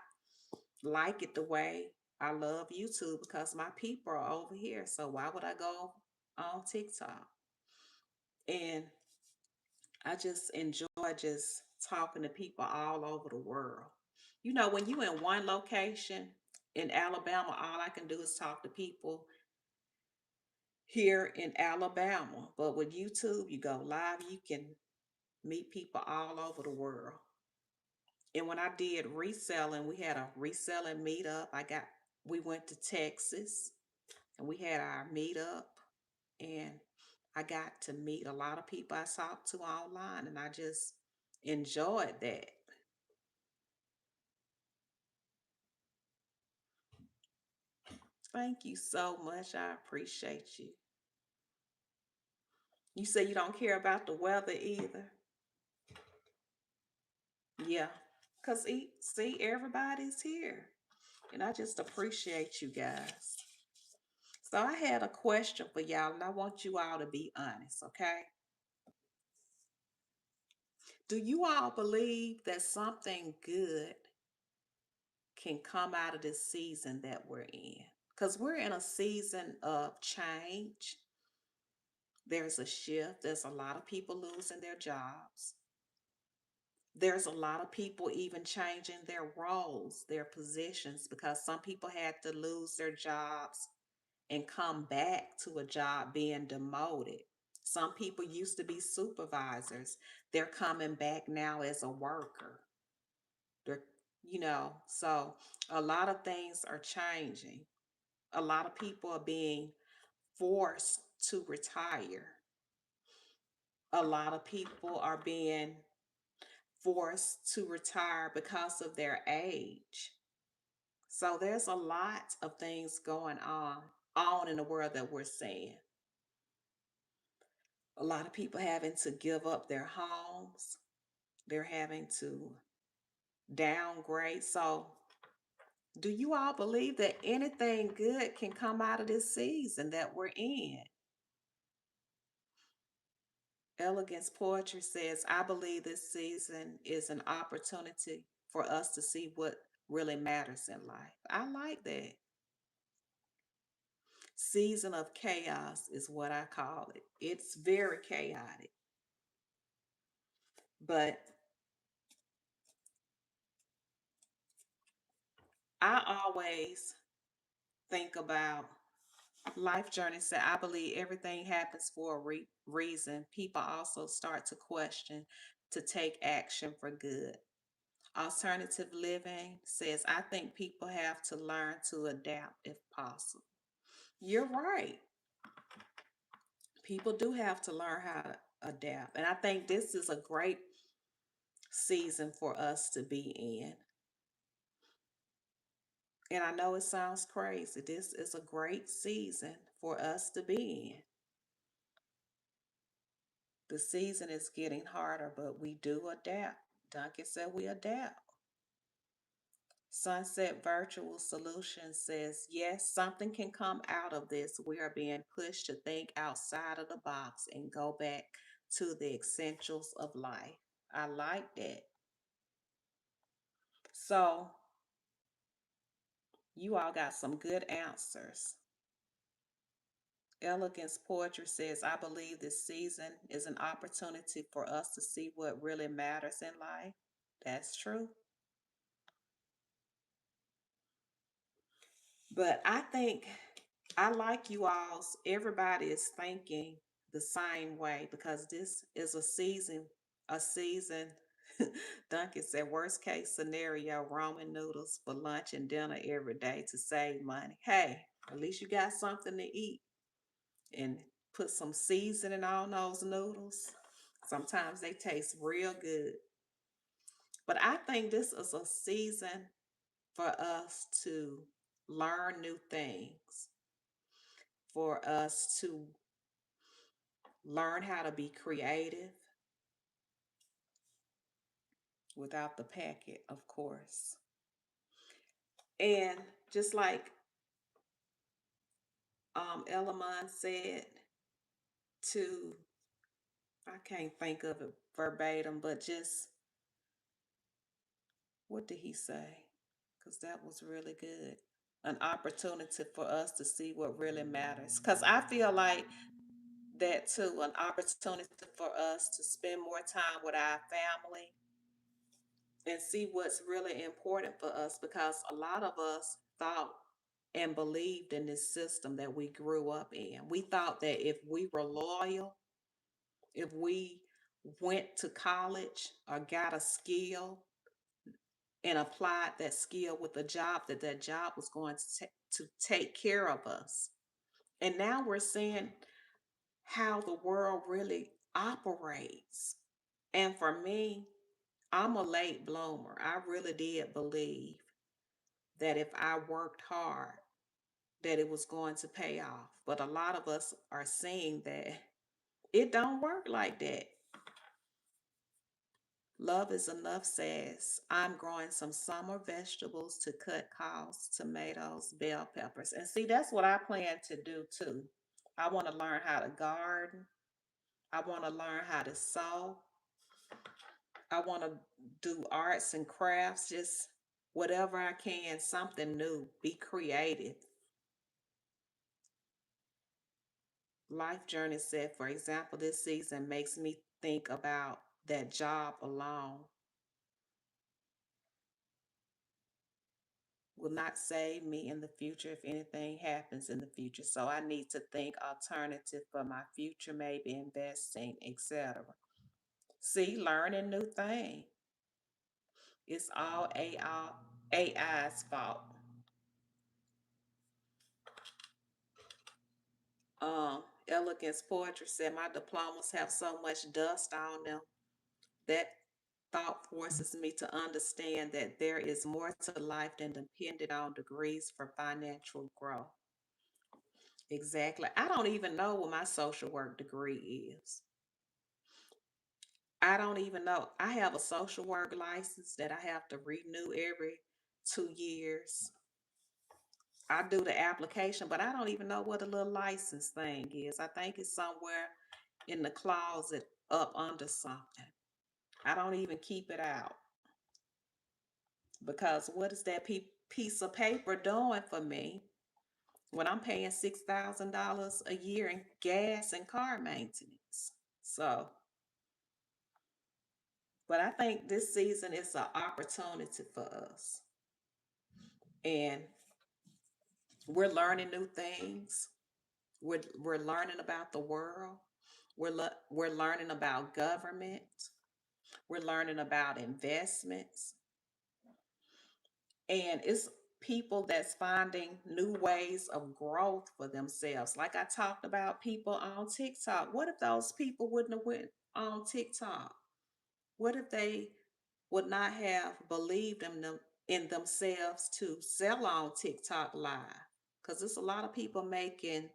like it the way I love YouTube because my people are over here. So why would I go on TikTok? And I just enjoy just talking to people all over the world. You know, when you in one location in Alabama, all I can do is talk to people here in Alabama. But with YouTube, you go live, you can meet people all over the world. And when I did reselling, we had a reselling meetup. We went to Texas and we had our meetup, and I got to meet a lot of people I talked to online, and I just enjoyed that. Thank you so much. I appreciate you. You say you don't care about the weather either. Yeah. Cause see, everybody's here. And I just appreciate you guys. So I had a question for y'all, and I want you all to be honest, okay? Do you all believe that something good can come out of this season that we're in? Because we're in a season of change. There's a shift. There's a lot of people losing their jobs. There's a lot of people even changing their roles, their positions, because some people had to lose their jobs and come back to a job being demoted. Some people used to be supervisors. They're coming back now as a worker. They're, so a lot of things are changing. A lot of people are being forced to retire. A lot of people are being forced to retire because of their age. So there's a lot of things going on in the world that we're seeing. A lot of people having to give up their homes. They're having to downgrade. So do you all believe that anything good can come out of this season that we're in? Elegance Poetry says, I believe this season is an opportunity for us to see what really matters in life. I like that. Season of chaos is what I call it. It's very chaotic. But I always think about Life Journey said, I believe everything happens for a reason. People also start to question, to take action for good. Alternative Living says, I think people have to learn to adapt if possible. You're right. People do have to learn how to adapt. And I think this is a great season for us to be in. And I know it sounds crazy. This is a great season for us to be in. The season is getting harder, but we do adapt. Duncan said we adapt. Sunset Virtual Solutions says, yes, something can come out of this. We are being pushed to think outside of the box and go back to the essentials of life. I like that. So you all got some good answers. Elegance Poetry says, I believe this season is an opportunity for us to see what really matters in life. That's true. But I think I like you all's, everybody is thinking the same way because this is a season. Duncan said, worst case scenario, ramen noodles for lunch and dinner every day to save money. Hey, at least you got something to eat and put some seasoning on those noodles. Sometimes they taste real good. But I think this is a season for us to learn new things, for us to learn how to be creative without the packet, of course. And just like Elamon said, to, I can't think of it verbatim, but just what did he say? Because that was really good. An opportunity for us to see what really matters. Because I feel like that too, an opportunity for us to spend more time with our family and see what's really important for us. Because a lot of us thought and believed in this system that we grew up in. We thought that if we were loyal, if we went to college or got a skill and applied that skill with a job, that that job was going to take care of us. And now we're seeing how the world really operates. And for me, I'm a late bloomer. I really did believe that if I worked hard, that it was going to pay off. But a lot of us are seeing that it don't work like that. Love is Enough says, I'm growing some summer vegetables to cut costs, tomatoes, bell peppers. And see, that's what I plan to do too. I want to learn how to garden. I want to learn how to sew. I want to do arts and crafts, just whatever I can, something new, be creative. Life Journey said, for example, this season makes me think about that job alone will not save me in the future if anything happens in the future. So I need to think alternative for my future, maybe investing, etc. See, learning new thing. It's all AI's fault. Elegance Poetry said, my diplomas have so much dust on them that thought forces me to understand that there is more to life than dependent on degrees for financial growth. Exactly. I don't even know what my social work degree is. I don't even know. I have a social work license that I have to renew every 2 years. I do the application, but I don't even know what a little license thing is. I think it's somewhere in the closet up under something. I don't even keep it out because what is that piece of paper doing for me when I'm paying $6,000 a year in gas and car maintenance? So, but I think this season is an opportunity for us, and we're learning new things. We're learning about the world. We're learning about government. We're learning about investments, and it's people that's finding new ways of growth for themselves. Like I talked about people on TikTok. What if those people wouldn't have went on TikTok? What if they would not have believed in themselves to sell on TikTok live? Because there's a lot of people making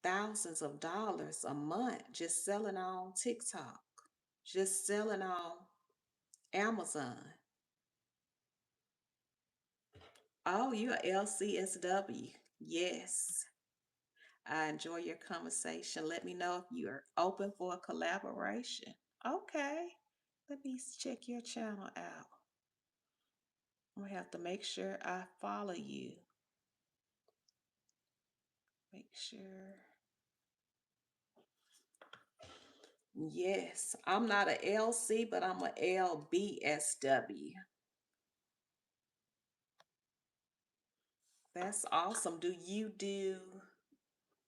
thousands of dollars a month just selling on TikTok, just selling on Amazon. Oh, you're LCSW. Yes. I enjoy your conversation. Let me know if you are open for a collaboration. Okay. Let me check your channel out. I have to make sure I follow you. Make sure. Yes, I'm not a LC, but I'm a LBSW. That's awesome. Do you do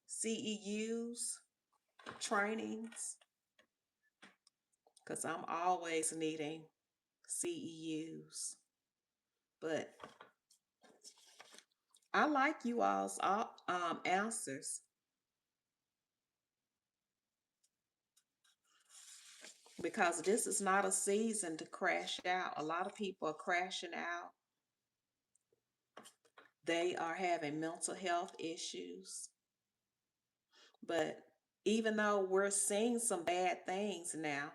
CEUs, trainings? Because I'm always needing CEUs. But I like you all's answers because this is not a season to crash out. A lot of people are crashing out. They are having mental health issues. But even though we're seeing some bad things now,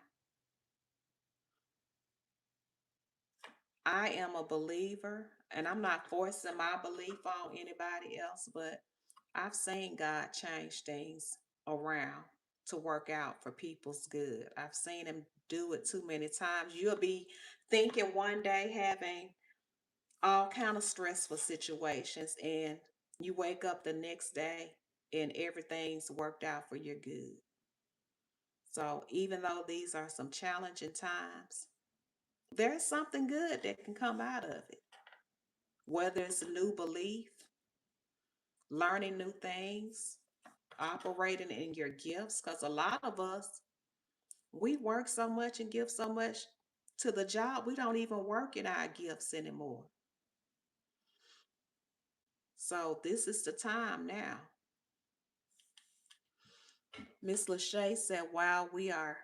I am a believer, and I'm not forcing my belief on anybody else, but I've seen God change things around to work out for people's good. I've seen him do it too many times. You'll be thinking one day having all kind of stressful situations, and you wake up the next day and everything's worked out for your good. So even though these are some challenging times, there's something good that can come out of it. Whether it's a new belief, learning new things, operating in your gifts, because a lot of us, we work so much and give so much to the job, we don't even work in our gifts anymore. So this is the time now. Miss Lachey said, while we are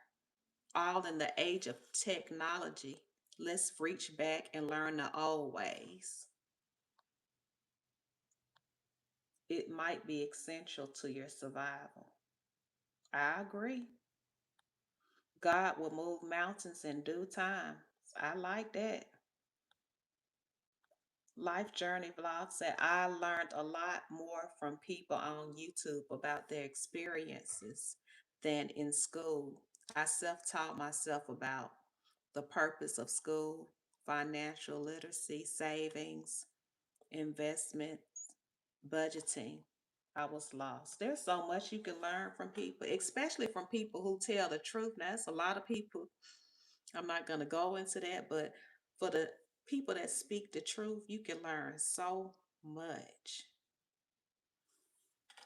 all in the age of technology, let's reach back and learn the old ways. It might be essential to your survival. I agree. God will move mountains in due time. I like that. Life Journey Vlog said, I learned a lot more from people on YouTube about their experiences than in school. I self taught myself about the purpose of school, financial literacy, savings, investment, budgeting. I was lost. There's so much you can learn from people, especially from people who tell the truth. Now, that's a lot of people. I'm not going to go into that, but for the people that speak the truth, you can learn so much.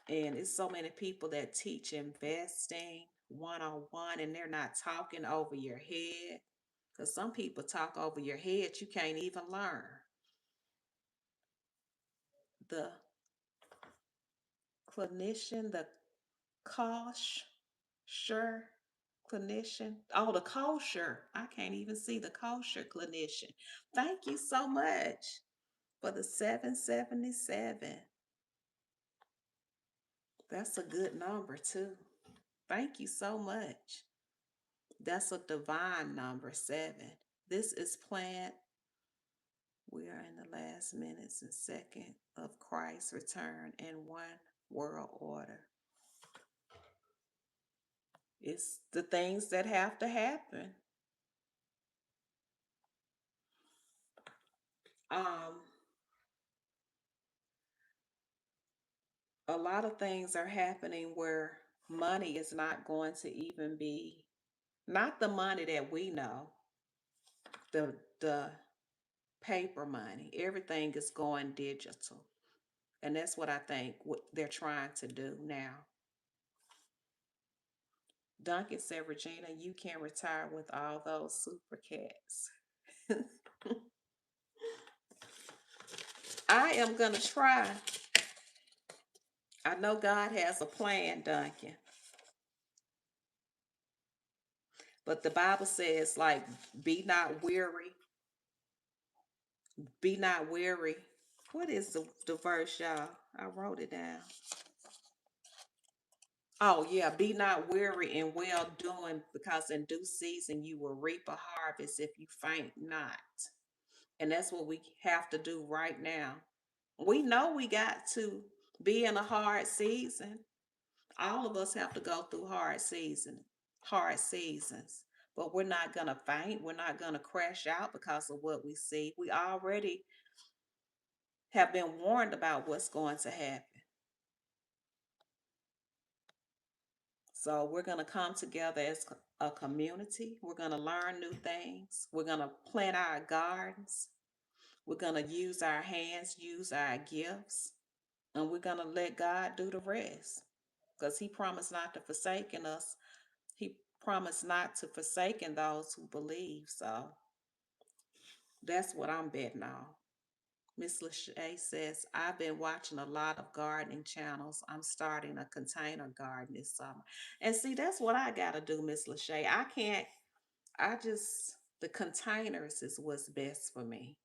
And it's so many people that teach investing one on one, and they're not talking over your head. Because some people talk over your head, you can't even learn. The clinician, the kosh, sure clinician. Oh, the kosher. I can't even see the kosher clinician. Thank you so much for the 777. That's a good number too. Thank you so much. That's a divine number, 7. This is planned. We are in the last minutes and second of Christ's return in one world order. It's the things that have to happen. Um, a lot of things are happening where money is not going to even be, not the money that we know, the paper money. Everything is going digital. And that's what I think what they're trying to do now. Duncan said, Regina, you can retire with all those super cats. I am going to try. I know God has a plan, Duncan. But the Bible says, like, be not weary. Be not weary. What is the verse, y'all? I wrote it down. Oh, yeah. Be not weary in well doing, because in due season you will reap a harvest if you faint not. And that's what we have to do right now. We know we got to be in a hard season. All of us have to go through hard seasons. but we're not going to faint. We're not going to crash out because of what we see. We already have been warned about what's going to happen. So we're going to come together as a community. We're going to learn new things. We're going to plant our gardens. We're going to use our hands, use our gifts, and we're going to let God do the rest because He promised not to forsaken us. He promised not to forsaken those who believe. So that's what I'm betting on. Miss Lachey says, I've been watching a lot of gardening channels. I'm starting a container garden this summer. And see, that's what I got to do, Miss Lachey. I can't, I just, the containers is what's best for me.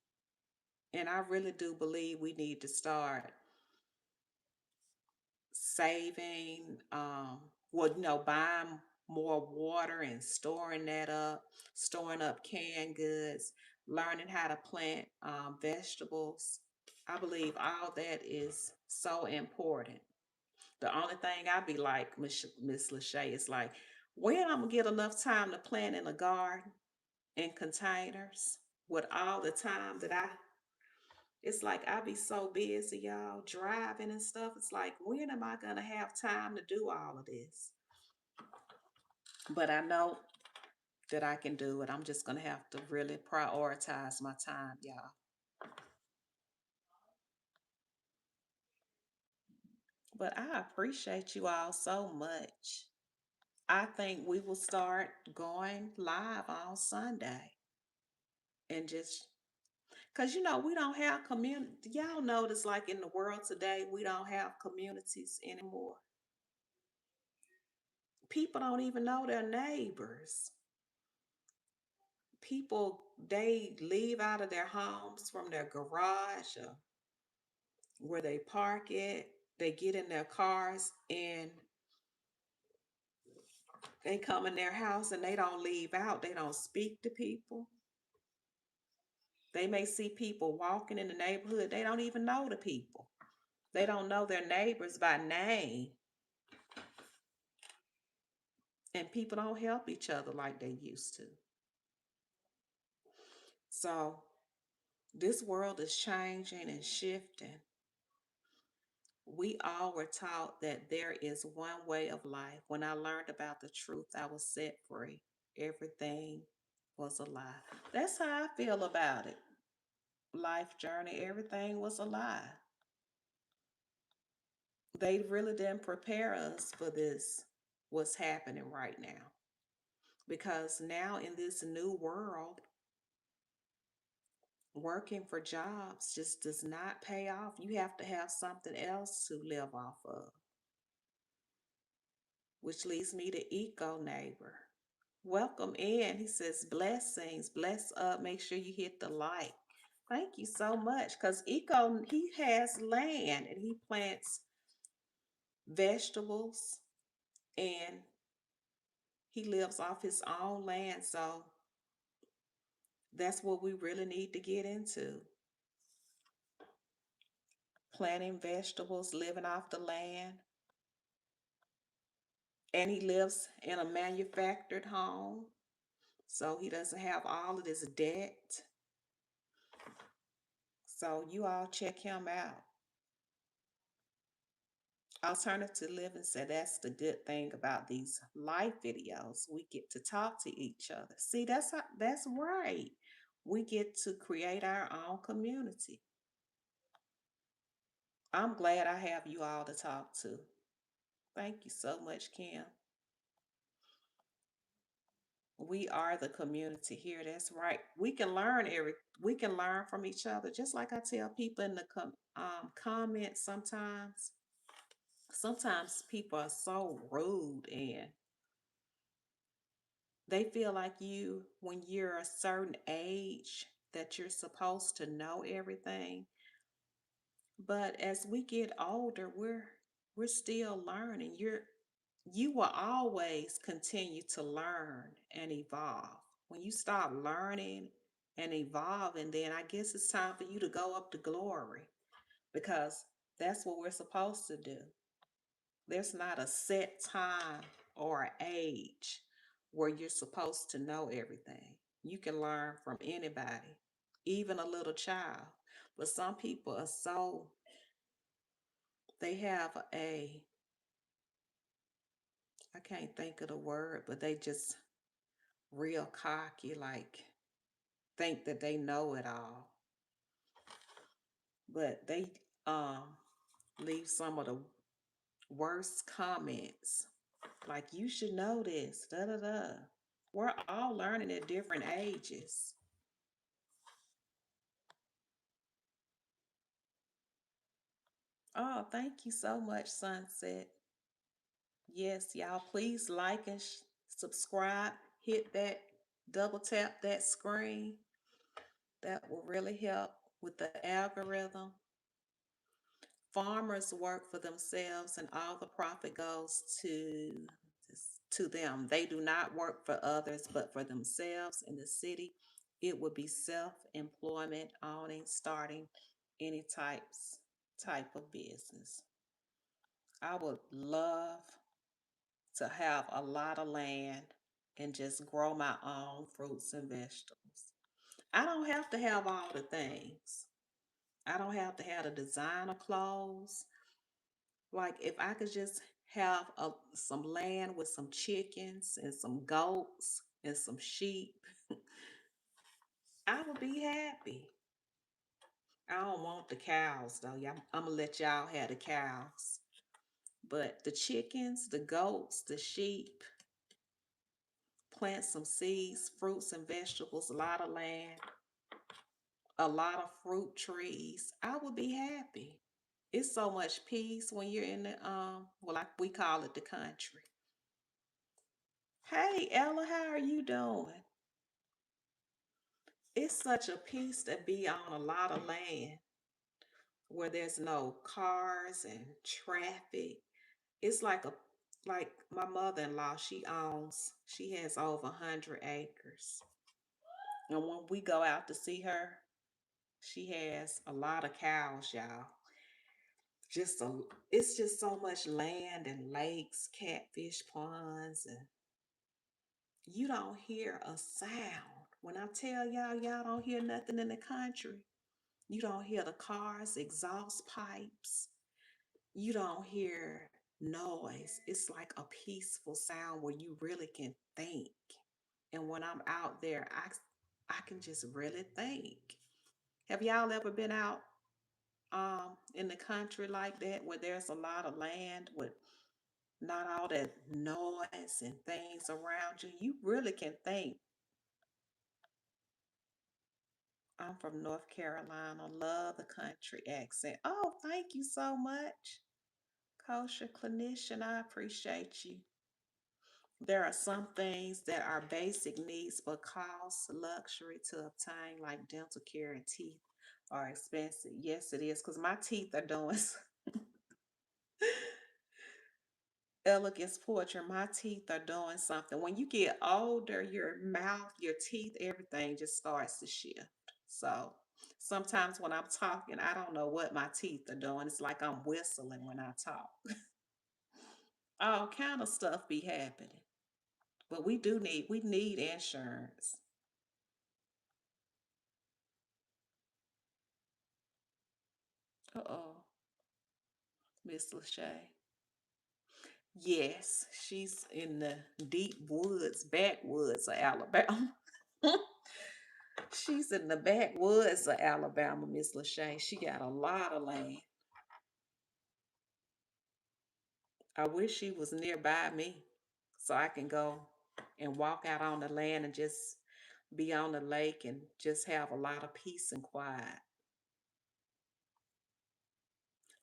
And I really do believe we need to start saving, buying more water and storing that up, storing up canned goods, learning how to plant vegetables. I believe all that is so important. The only thing I be like, Miss Lachey, is like, when I'm gonna get enough time to plant in a garden in containers with all the time that it's like I be so busy, y'all, driving and stuff. It's like, when am I gonna have time to do all of this? But I know that I can do it. I'm just gonna have to really prioritize my time, y'all. But I appreciate you all so much. I think we will start going live on Sunday and just because we don't have community. Y'all notice, like in the world today, we don't have communities anymore. People don't even know their neighbors. People, they leave out of their homes from their garage or where they park it. They get in their cars and they come in their house and they don't leave out. They don't speak to people. They may see people walking in the neighborhood. They don't even know the people. They don't know their neighbors by name. And people don't help each other like they used to. So this world is changing and shifting. We all were taught that there is one way of life. When I learned about the truth, I was set free. Everything was a lie. That's how I feel about it. Life journey, everything was a lie. They really didn't prepare us for this, what's happening right now. Because now in this new world, working for jobs just does not pay off. You have to have something else to live off of, which leads me to Eco Neighbor. Welcome in. He says, blessings, bless up. Make sure you hit the like. Thank you so much. Because Eco, he has land and he plants vegetables and he lives off his own land. So that's what we really need to get into. Planting vegetables, living off the land. And he lives in a manufactured home. So he doesn't have all of this debt. So you all check him out. Alternative Living said that's the good thing about these live videos. We get to talk to each other. See, that's right. We get to create our own community. I'm glad I have you all to talk to. Thank you so much, Kim. We are the community here. That's right. We can learn from each other. Just like I tell people in the comments sometimes. Sometimes people are so rude and they feel like when you're a certain age that you're supposed to know everything. But as we get older, we're still learning. You will always continue to learn and evolve. When you stop learning and evolving, then I guess it's time for you to go up to glory because that's what we're supposed to do. There's not a set time or age where you're supposed to know everything. You can learn from anybody, even a little child. But some people are so, they have I can't think of the word, but they just real cocky, like think that they know it all. But they um leave some of the worst comments. Like, you should know this, da da da. We're all learning at different ages. Oh, thank you so much, Sunset. Yes, y'all, please like and subscribe. Hit that, double tap that screen. That will really help with the algorithm. Farmers work for themselves and all the profit goes to them. They do not work for others but for themselves. In the city, it would be self-employment, owning, starting any type of business. I would love to have a lot of land and just grow my own fruits and vegetables. I don't have to have all the things. I don't have to have the designer clothes. Like, if I could just have some land with some chickens and some goats and some sheep, I would be happy. I don't want the cows though. I'm gonna let y'all have the cows. But the chickens, the goats, the sheep, plant some seeds, fruits and vegetables, a lot of land, a lot of fruit trees, I would be happy. It's so much peace when you're in the well, like we call it the country. Hey Ella, how are you doing? It's such a peace to be on a lot of land where there's no cars and traffic. It's like my mother-in-law, she has over 100 acres. And when we go out to see her, she has a lot of cows, y'all. Just a it's just so much land and lakes, catfish ponds, and you don't hear a sound. When I tell y'all don't hear nothing in the country. You don't hear the cars, exhaust pipes. You don't hear noise. It's like a peaceful sound where you really can think. And when I'm out there, I can just really think. Have y'all ever been out in the country like that where there's a lot of land with not all that noise and things around you? You really can think. I'm from North Carolina. Love the country accent. Oh, thank you so much. Kosher clinician, I appreciate you. There are some things that are basic needs but cost luxury to obtain, like dental care and teeth are expensive. Yes, it is, because my teeth are doing elegance poetry. My teeth are doing something. When you get older, your mouth, your teeth, everything just starts to shift. So sometimes when I'm talking, I don't know what my teeth are doing. It's like I'm whistling when I talk. All kind of stuff be happening. But we need insurance. Uh-oh, Miss Lachey. Yes, she's in the deep woods, backwoods of Alabama. She's in the backwoods of Alabama, Miss Lachey. She got a lot of land. I wish she was nearby me so I can go and walk out on the land and just be on the lake and just have a lot of peace and quiet.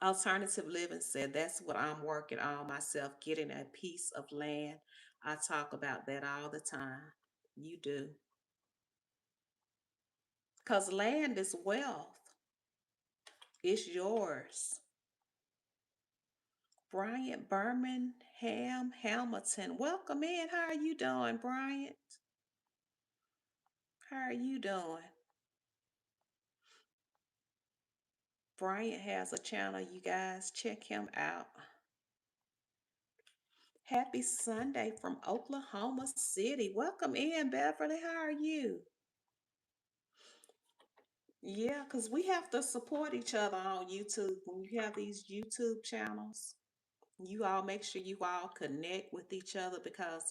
Alternative Living said that's what I'm working on myself, getting a piece of land. I talk about that all the time. You do. Because land is wealth. It's yours. Bryant Birmingham Hamilton. Welcome in. How are you doing, Bryant? How are you doing? Bryant has a channel, you guys. Check him out. Happy Sunday from Oklahoma City. Welcome in, Beverly. How are you? Yeah, because we have to support each other on YouTube. When you have these YouTube channels, you all make sure you all connect with each other because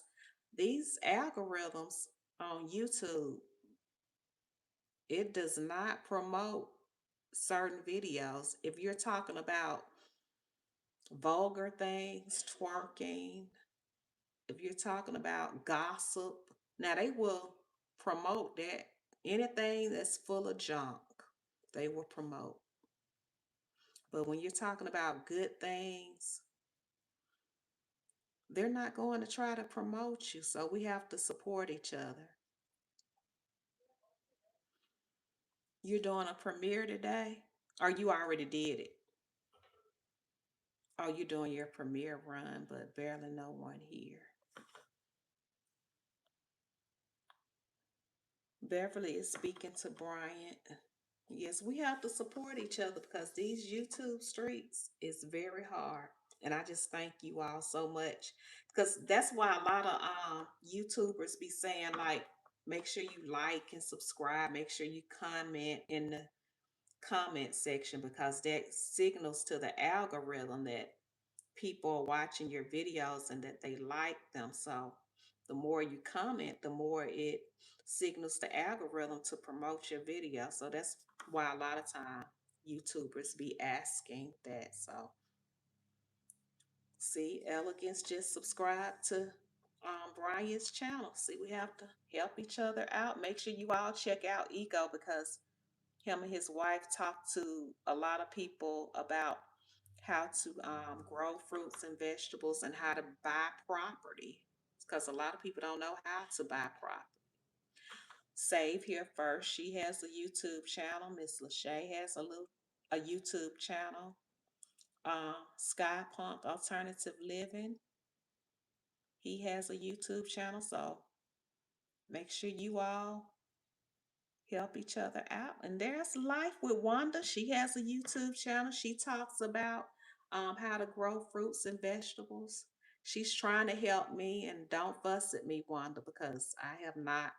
these algorithms on YouTube, it does not promote certain videos. If you're talking about vulgar things, twerking, if you're talking about gossip, now they will promote that. Anything that's full of junk, they will promote. But when you're talking about good things, they're not going to try to promote you. So we have to support each other. You're doing a premiere today, or you already did it? Oh, you're doing your premiere run, but barely no one here. Beverly is speaking to Bryant. Yes, we have to support each other because these YouTube streets is very hard. And I just thank you all so much because that's why a lot of YouTubers be saying like, make sure you like and subscribe, make sure you comment in the comment section because that signals to the algorithm that people are watching your videos and that they like them. So the more you comment, the more it signals the algorithm to promote your video. So that's why a lot of time YouTubers be asking that. So see, Elegance just subscribe to Brian's channel. See, we have to help each other out. Make sure you all check out Ego because him and his wife talk to a lot of people about how to grow fruits and vegetables and how to buy property because a lot of people don't know how to buy property. Save Here First, she has a YouTube channel. Miss Lachey has a YouTube channel. Sky Punk Alternative Living, he has a YouTube channel. So make sure you all help each other out. And there's Life with Wanda. She has a YouTube channel. She talks about how to grow fruits and vegetables. She's trying to help me, and don't fuss at me, Wanda, because I have not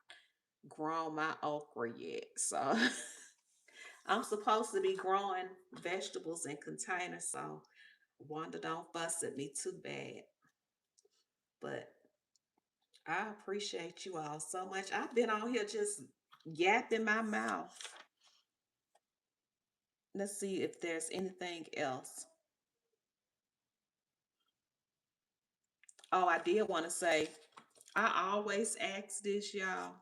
grown my okra yet. So I'm supposed to be growing vegetables in containers. So Wanda, don't fuss at me too bad. But I appreciate you all so much. I've been on here just yapping my mouth. Let's see if there's anything else. Oh, I did want to say, I always ask this, y'all,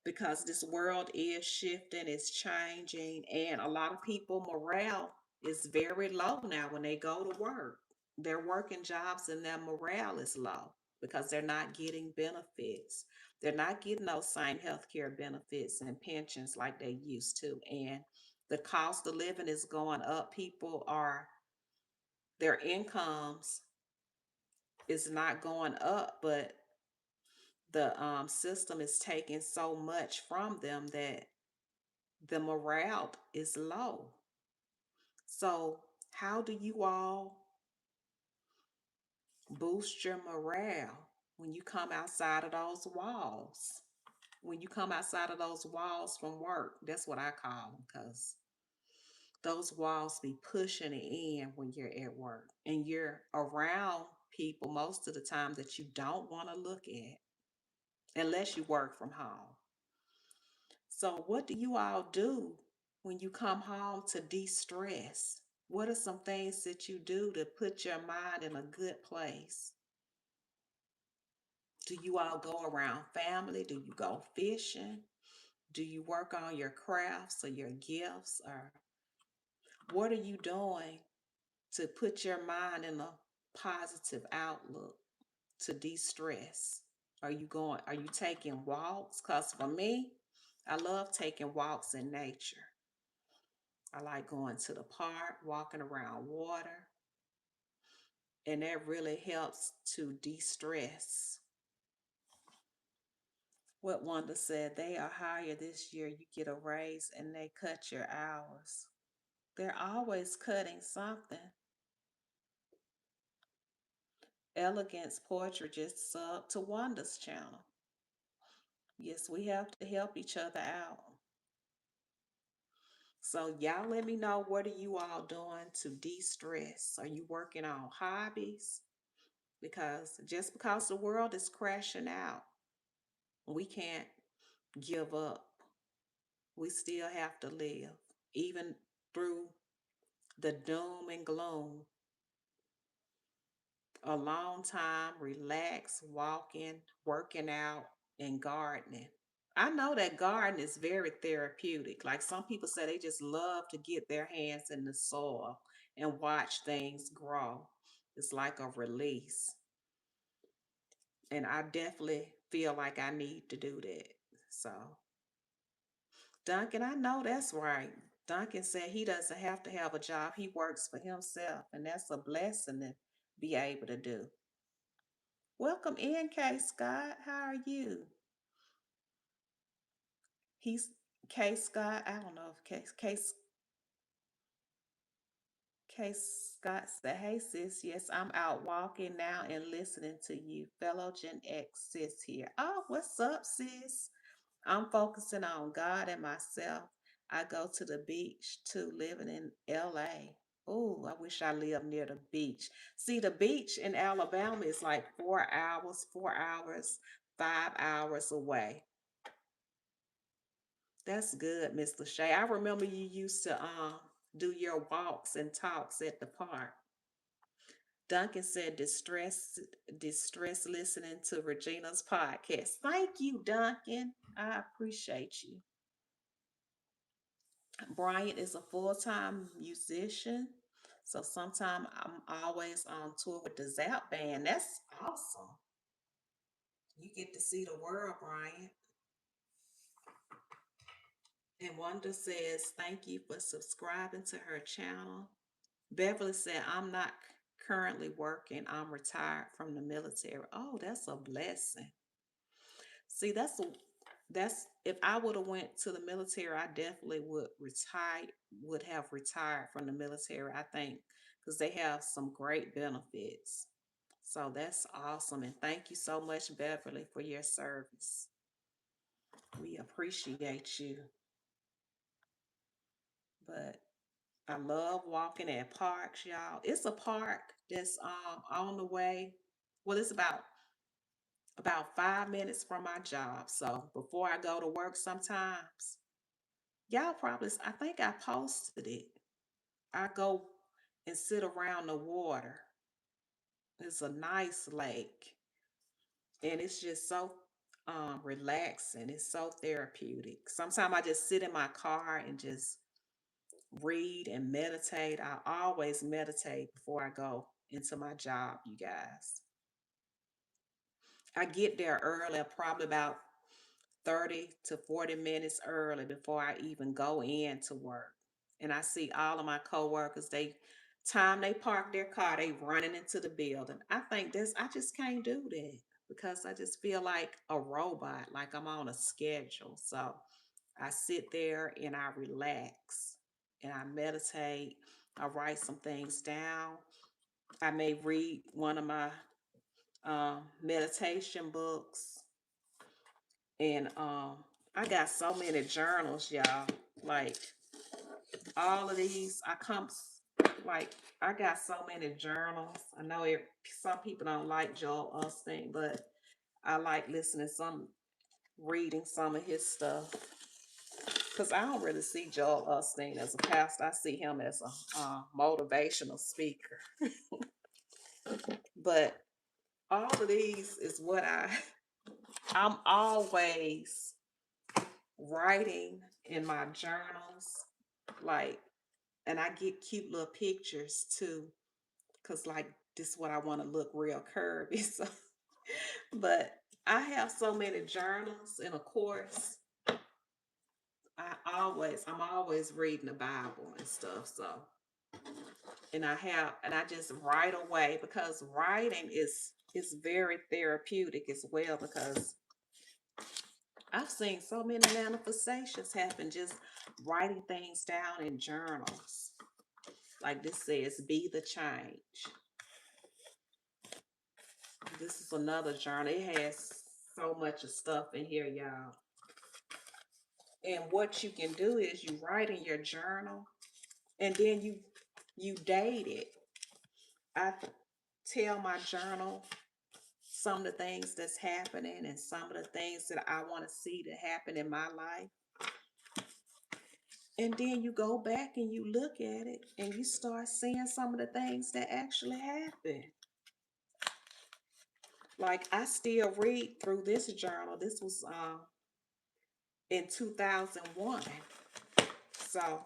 because this world is shifting, it's changing, and a lot of people morale is very low now when they go to work. They're working jobs and their morale is low because they're not getting benefits. They're not getting those same health care benefits and pensions like they used to. And the cost of living is going up. People are, their incomes is not going up, but the system is taking so much from them that the morale is low. So, how do you all boost your morale when you come outside of those walls? When you come outside of those walls from work, that's what I call them because those walls be pushing it in when you're at work and you're around people most of the time that you don't want to look at unless you work from home. So, what do you all do when you come home to de stress? What are some things that you do to put your mind in a good place? Do you all go around family? Do you go fishing? Do you work on your crafts or your gifts? Or what are you doing to put your mind in a positive outlook to de stress? Are you taking walks? Because for me, I love taking walks in nature. I like going to the park, walking around water, and that really helps to de stress. What Wanda said, they are higher this year. You get a raise and they cut your hours. They're always cutting something. Elegance Poetry just sub to Wanda's channel. Yes, we have to help each other out. So y'all let me know, what are you all doing to de-stress? Are you working on hobbies? Because just because the world is crashing out, we can't give up. We still have to live, even through the doom and gloom. A long time, relax, walking, working out, and gardening. I know that garden is very therapeutic. Like some people say they just love to get their hands in the soil and watch things grow. It's like a release. And I definitely feel like I need to do that. So, Duncan, I know that's right. Duncan said he doesn't have to have a job, he works for himself. And that's a blessing to be able to do. Welcome in, K Scott. How are you? He's K Scott. I don't know if K Scott said, "Hey sis, yes, I'm out walking now and listening to you." Fellow Gen X sis here. Oh, what's up, sis? I'm focusing on God and myself. I go to the beach too, living in LA. Oh, I wish I lived near the beach. See, the beach in Alabama is like 4 hours, 4 hours, 5 hours away. That's good, Miss Lachey. I remember you used to do your walks and talks at the park. Duncan said distress listening to Regina's podcast. Thank you, Duncan. I appreciate you. Bryant is a full-time musician. So sometimes I'm always on tour with the Zap band. That's awesome. You get to see the world, Bryant. And Wanda says, thank you for subscribing to her channel. Beverly said, I'm not currently working. I'm retired from the military. Oh, that's a blessing. See, that's if I would have went to the military, I definitely would have retired from the military, I think, because they have some great benefits. So that's awesome. And thank you so much, Beverly, for your service. We appreciate you. But I love walking at parks, y'all. It's a park that's on the way. Well, it's about 5 minutes from my job. So before I go to work sometimes, y'all probably, I think I posted it. I go and sit around the water. It's a nice lake. And it's just so relaxing. It's so therapeutic. Sometimes I just sit in my car and just read and meditate. I always meditate before I go into my job, you guys. I get there early, probably about 30 to 40 minutes early before I even go in to work. And I see all of my coworkers, they park their car, they running into the building. I think this I just can't do that because I just feel like a robot, like I'm on a schedule. So I sit there and I relax and I meditate. I write some things down. I may read one of my meditation books. And I got so many journals, y'all. Like all of these, like I got so many journals. I know some people don't like Joel Osteen, but I like listening reading some of his stuff. Because I don't really see Joel Osteen as a pastor. I see him as a motivational speaker. But all of these is what I'm always writing in my journals. Like, and I get cute little pictures too. Cause like this is what I want to look real curvy. So but I have so many journals, and of course I'm always reading the Bible and stuff. So and I just write away because writing is very therapeutic as well because I've seen so many manifestations happen just writing things down in journals. Like this says, be the change. This is another journal. It has so much of stuff in here, y'all. And what you can do is you write in your journal, and then you date it. I tell my journal some of the things that's happening and some of the things that I want to see to happen in my life. And then you go back and you look at it and you start seeing some of the things that actually happen. Like I still read through this journal. This was in 2001. So,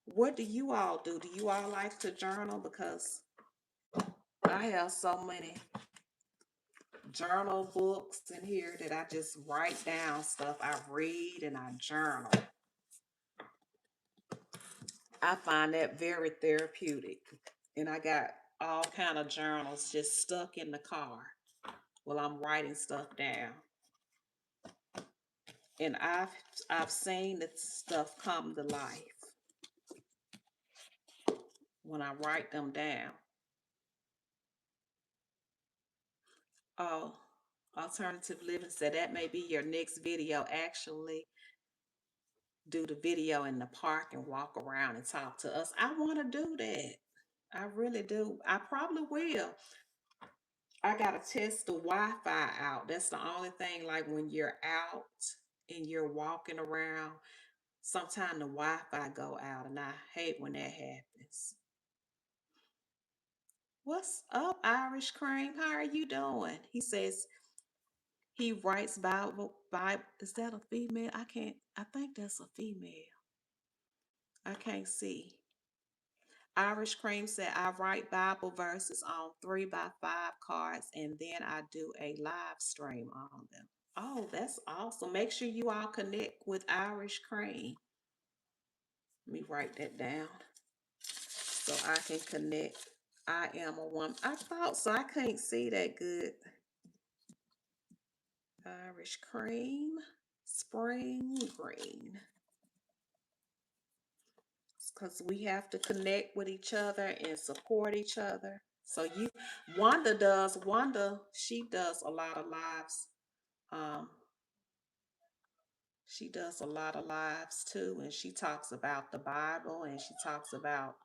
what do you all do? Do you all like to journal? Because I have so many journal books in here that I just write down stuff I read and I journal. I find that very therapeutic. And I got all kind of journals just stuck in the car while I'm writing stuff down. And I've seen that stuff come to life when I write them down. Oh, alternative living said that may be your next video. Actually, do the video in the park and walk around and talk to us. I want to do that. I really do. I probably will. I gotta test the Wi-Fi out. That's the only thing. Like when you're out and you're walking around, sometimes the Wi-Fi go out, and I hate when that happens. What's up, Irish Cream? How are you doing? He says he writes Bible. Bible. Is that a female? I can't. I think that's a female. I can't see. Irish Cream said I write Bible verses on 3x5 cards, and then I do a live stream on them. Oh, that's awesome. Make sure you all connect with Irish Cream. Let me write that down so I can connect. I am a woman. I thought so. I can't see that good. Irish Cream, Spring Green. Because we have to connect with each other and support each other. So Wanda, she does a lot of lives. Um, she does a lot of lives too, and she talks about the Bible and she talks about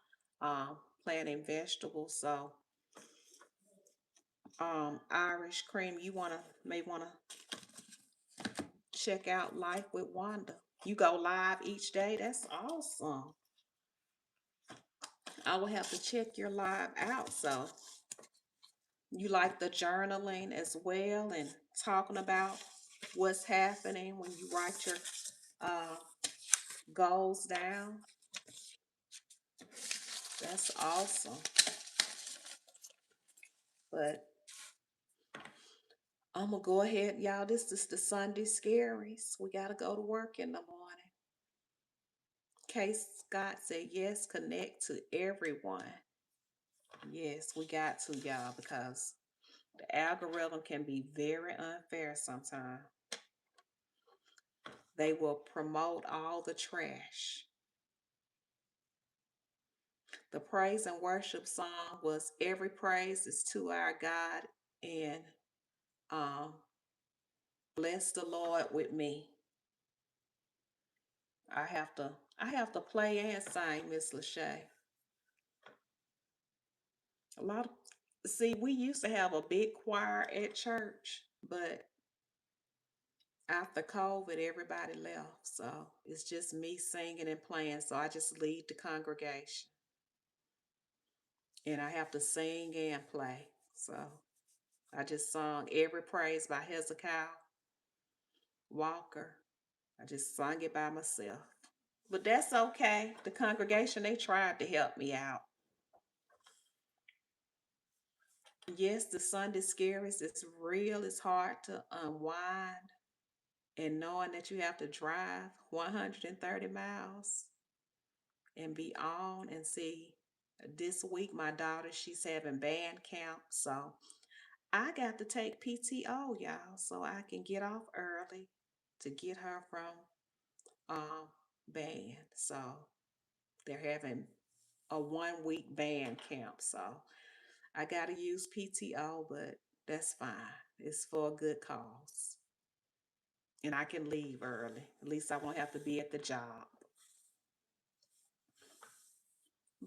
um, planting vegetables. So, Irish Cream, you may wanna check out Life with Wanda. You go live each day. That's awesome. I will have to check your live out. So, you like the journaling as well and talking about what's happening when you write your uh, goals down. That's awesome. But I'm gonna go ahead, y'all. This is the Sunday scaries. We gotta go to work in the morning. Case Scott said yes, connect to everyone. Yes, we got to, y'all, because the algorithm can be very unfair sometimes. They will promote all the trash. The praise and worship song was Every Praise is to Our God and um, Bless the Lord with Me. I have to I have to play and sing, Miss Lachey. A lot of see, we used to have a big choir at church, but after COVID, everybody left. So it's just me singing and playing. So I just lead the congregation. And I have to sing and play. So I just sung Every Praise by Hezekiah Walker. I just sung it by myself. But that's okay. The congregation, they tried to help me out. Yes, the Sunday scaries, it's real. It's hard to unwind. And knowing that you have to drive 130 miles and be on and see this week my daughter, she's having band camp. So I got to take PTO, y'all, so I can get off early to get her from um band. So they're having a 1 week band camp. So I gotta use PTO, but that's fine. It's for a good cause. And I can leave early. At least I won't have to be at the job.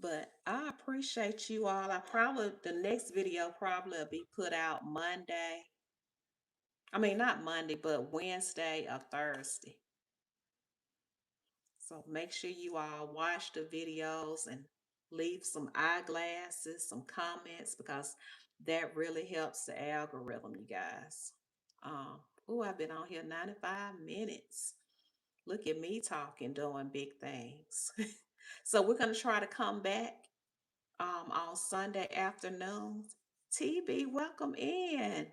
But I appreciate you all. The next video probably will be put out Monday. I mean, not Monday, but Wednesday or Thursday. So make sure you all watch the videos and leave some eyeglasses, some comments, because that really helps the algorithm, you guys. Um, I've been on here 95 minutes. Look at me talking, doing big things. So we're gonna try to come back on Sunday afternoon. TB, welcome in.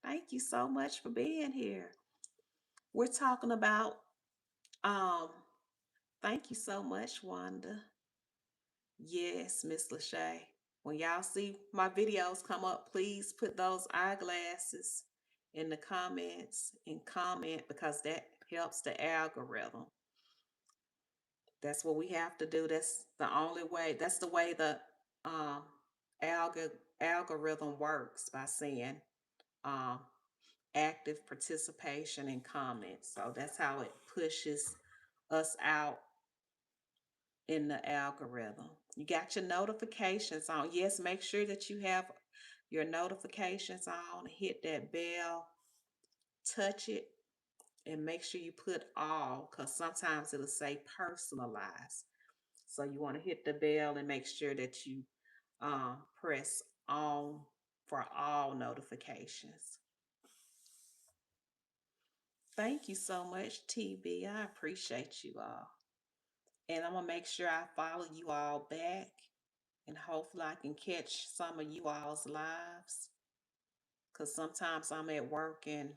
Thank you so much for being here. We're talking about um thank you so much, Wanda. Yes, Miss Lachey. When y'all see my videos come up, please put those eyeglasses in the comments and comment, because that helps the algorithm. That's what we have to do. That's the only way. That's the way the um, algorithm works, by saying um, active participation and comments. So that's how it pushes us out in the algorithm. You got your notifications on. Yes, make sure that you have your notifications on. Hit that bell, touch it, and make sure you put all, because sometimes it'll say personalized. So you want to hit the bell and make sure that you press on for all notifications. Thank you so much, TB. I appreciate you all. And I'm going to make sure I follow you all back. And hopefully I can catch some of you all's lives. Because sometimes I'm at work and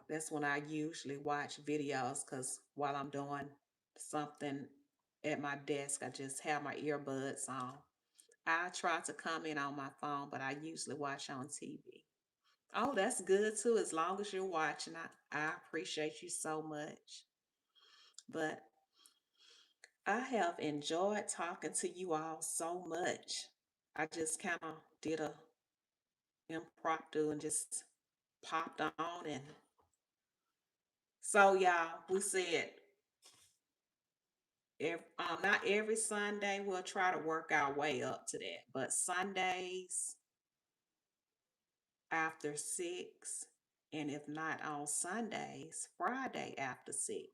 that's when I usually watch videos. Because while I'm doing something at my desk, I just have my earbuds on. I try to comment on my phone, but I usually watch on TV. Oh, that's good too, as long as you're watching. I appreciate you so much. But I have enjoyed talking to you all so much. I just kind of did a impromptu and just popped on. And so, y'all, we said not every Sunday, we'll try to work our way up to that, but Sundays after 6, and if not on Sundays, Friday after 6.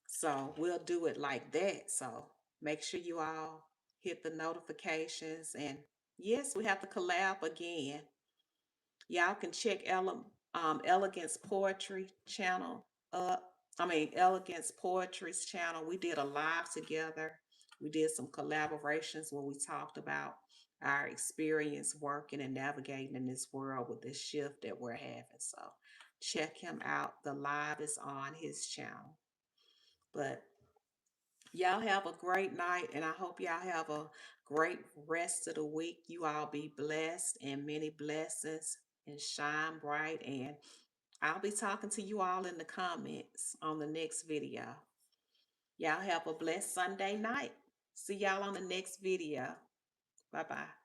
So we'll do it like that. So make sure you all hit the notifications. And yes, we have to collab again. Y'all can check Elegance Poetry channel up. Elegance Poetry's channel. We did a live together. We did some collaborations where we talked about our experience working and navigating in this world with this shift that we're having. So check him out. The live is on his channel. But y'all have a great night, and I hope y'all have a great rest of the week. You all be blessed and many blessings and shine bright. And I'll be talking to you all in the comments on the next video. Y'all have a blessed Sunday night. See y'all on the next video. Bye bye.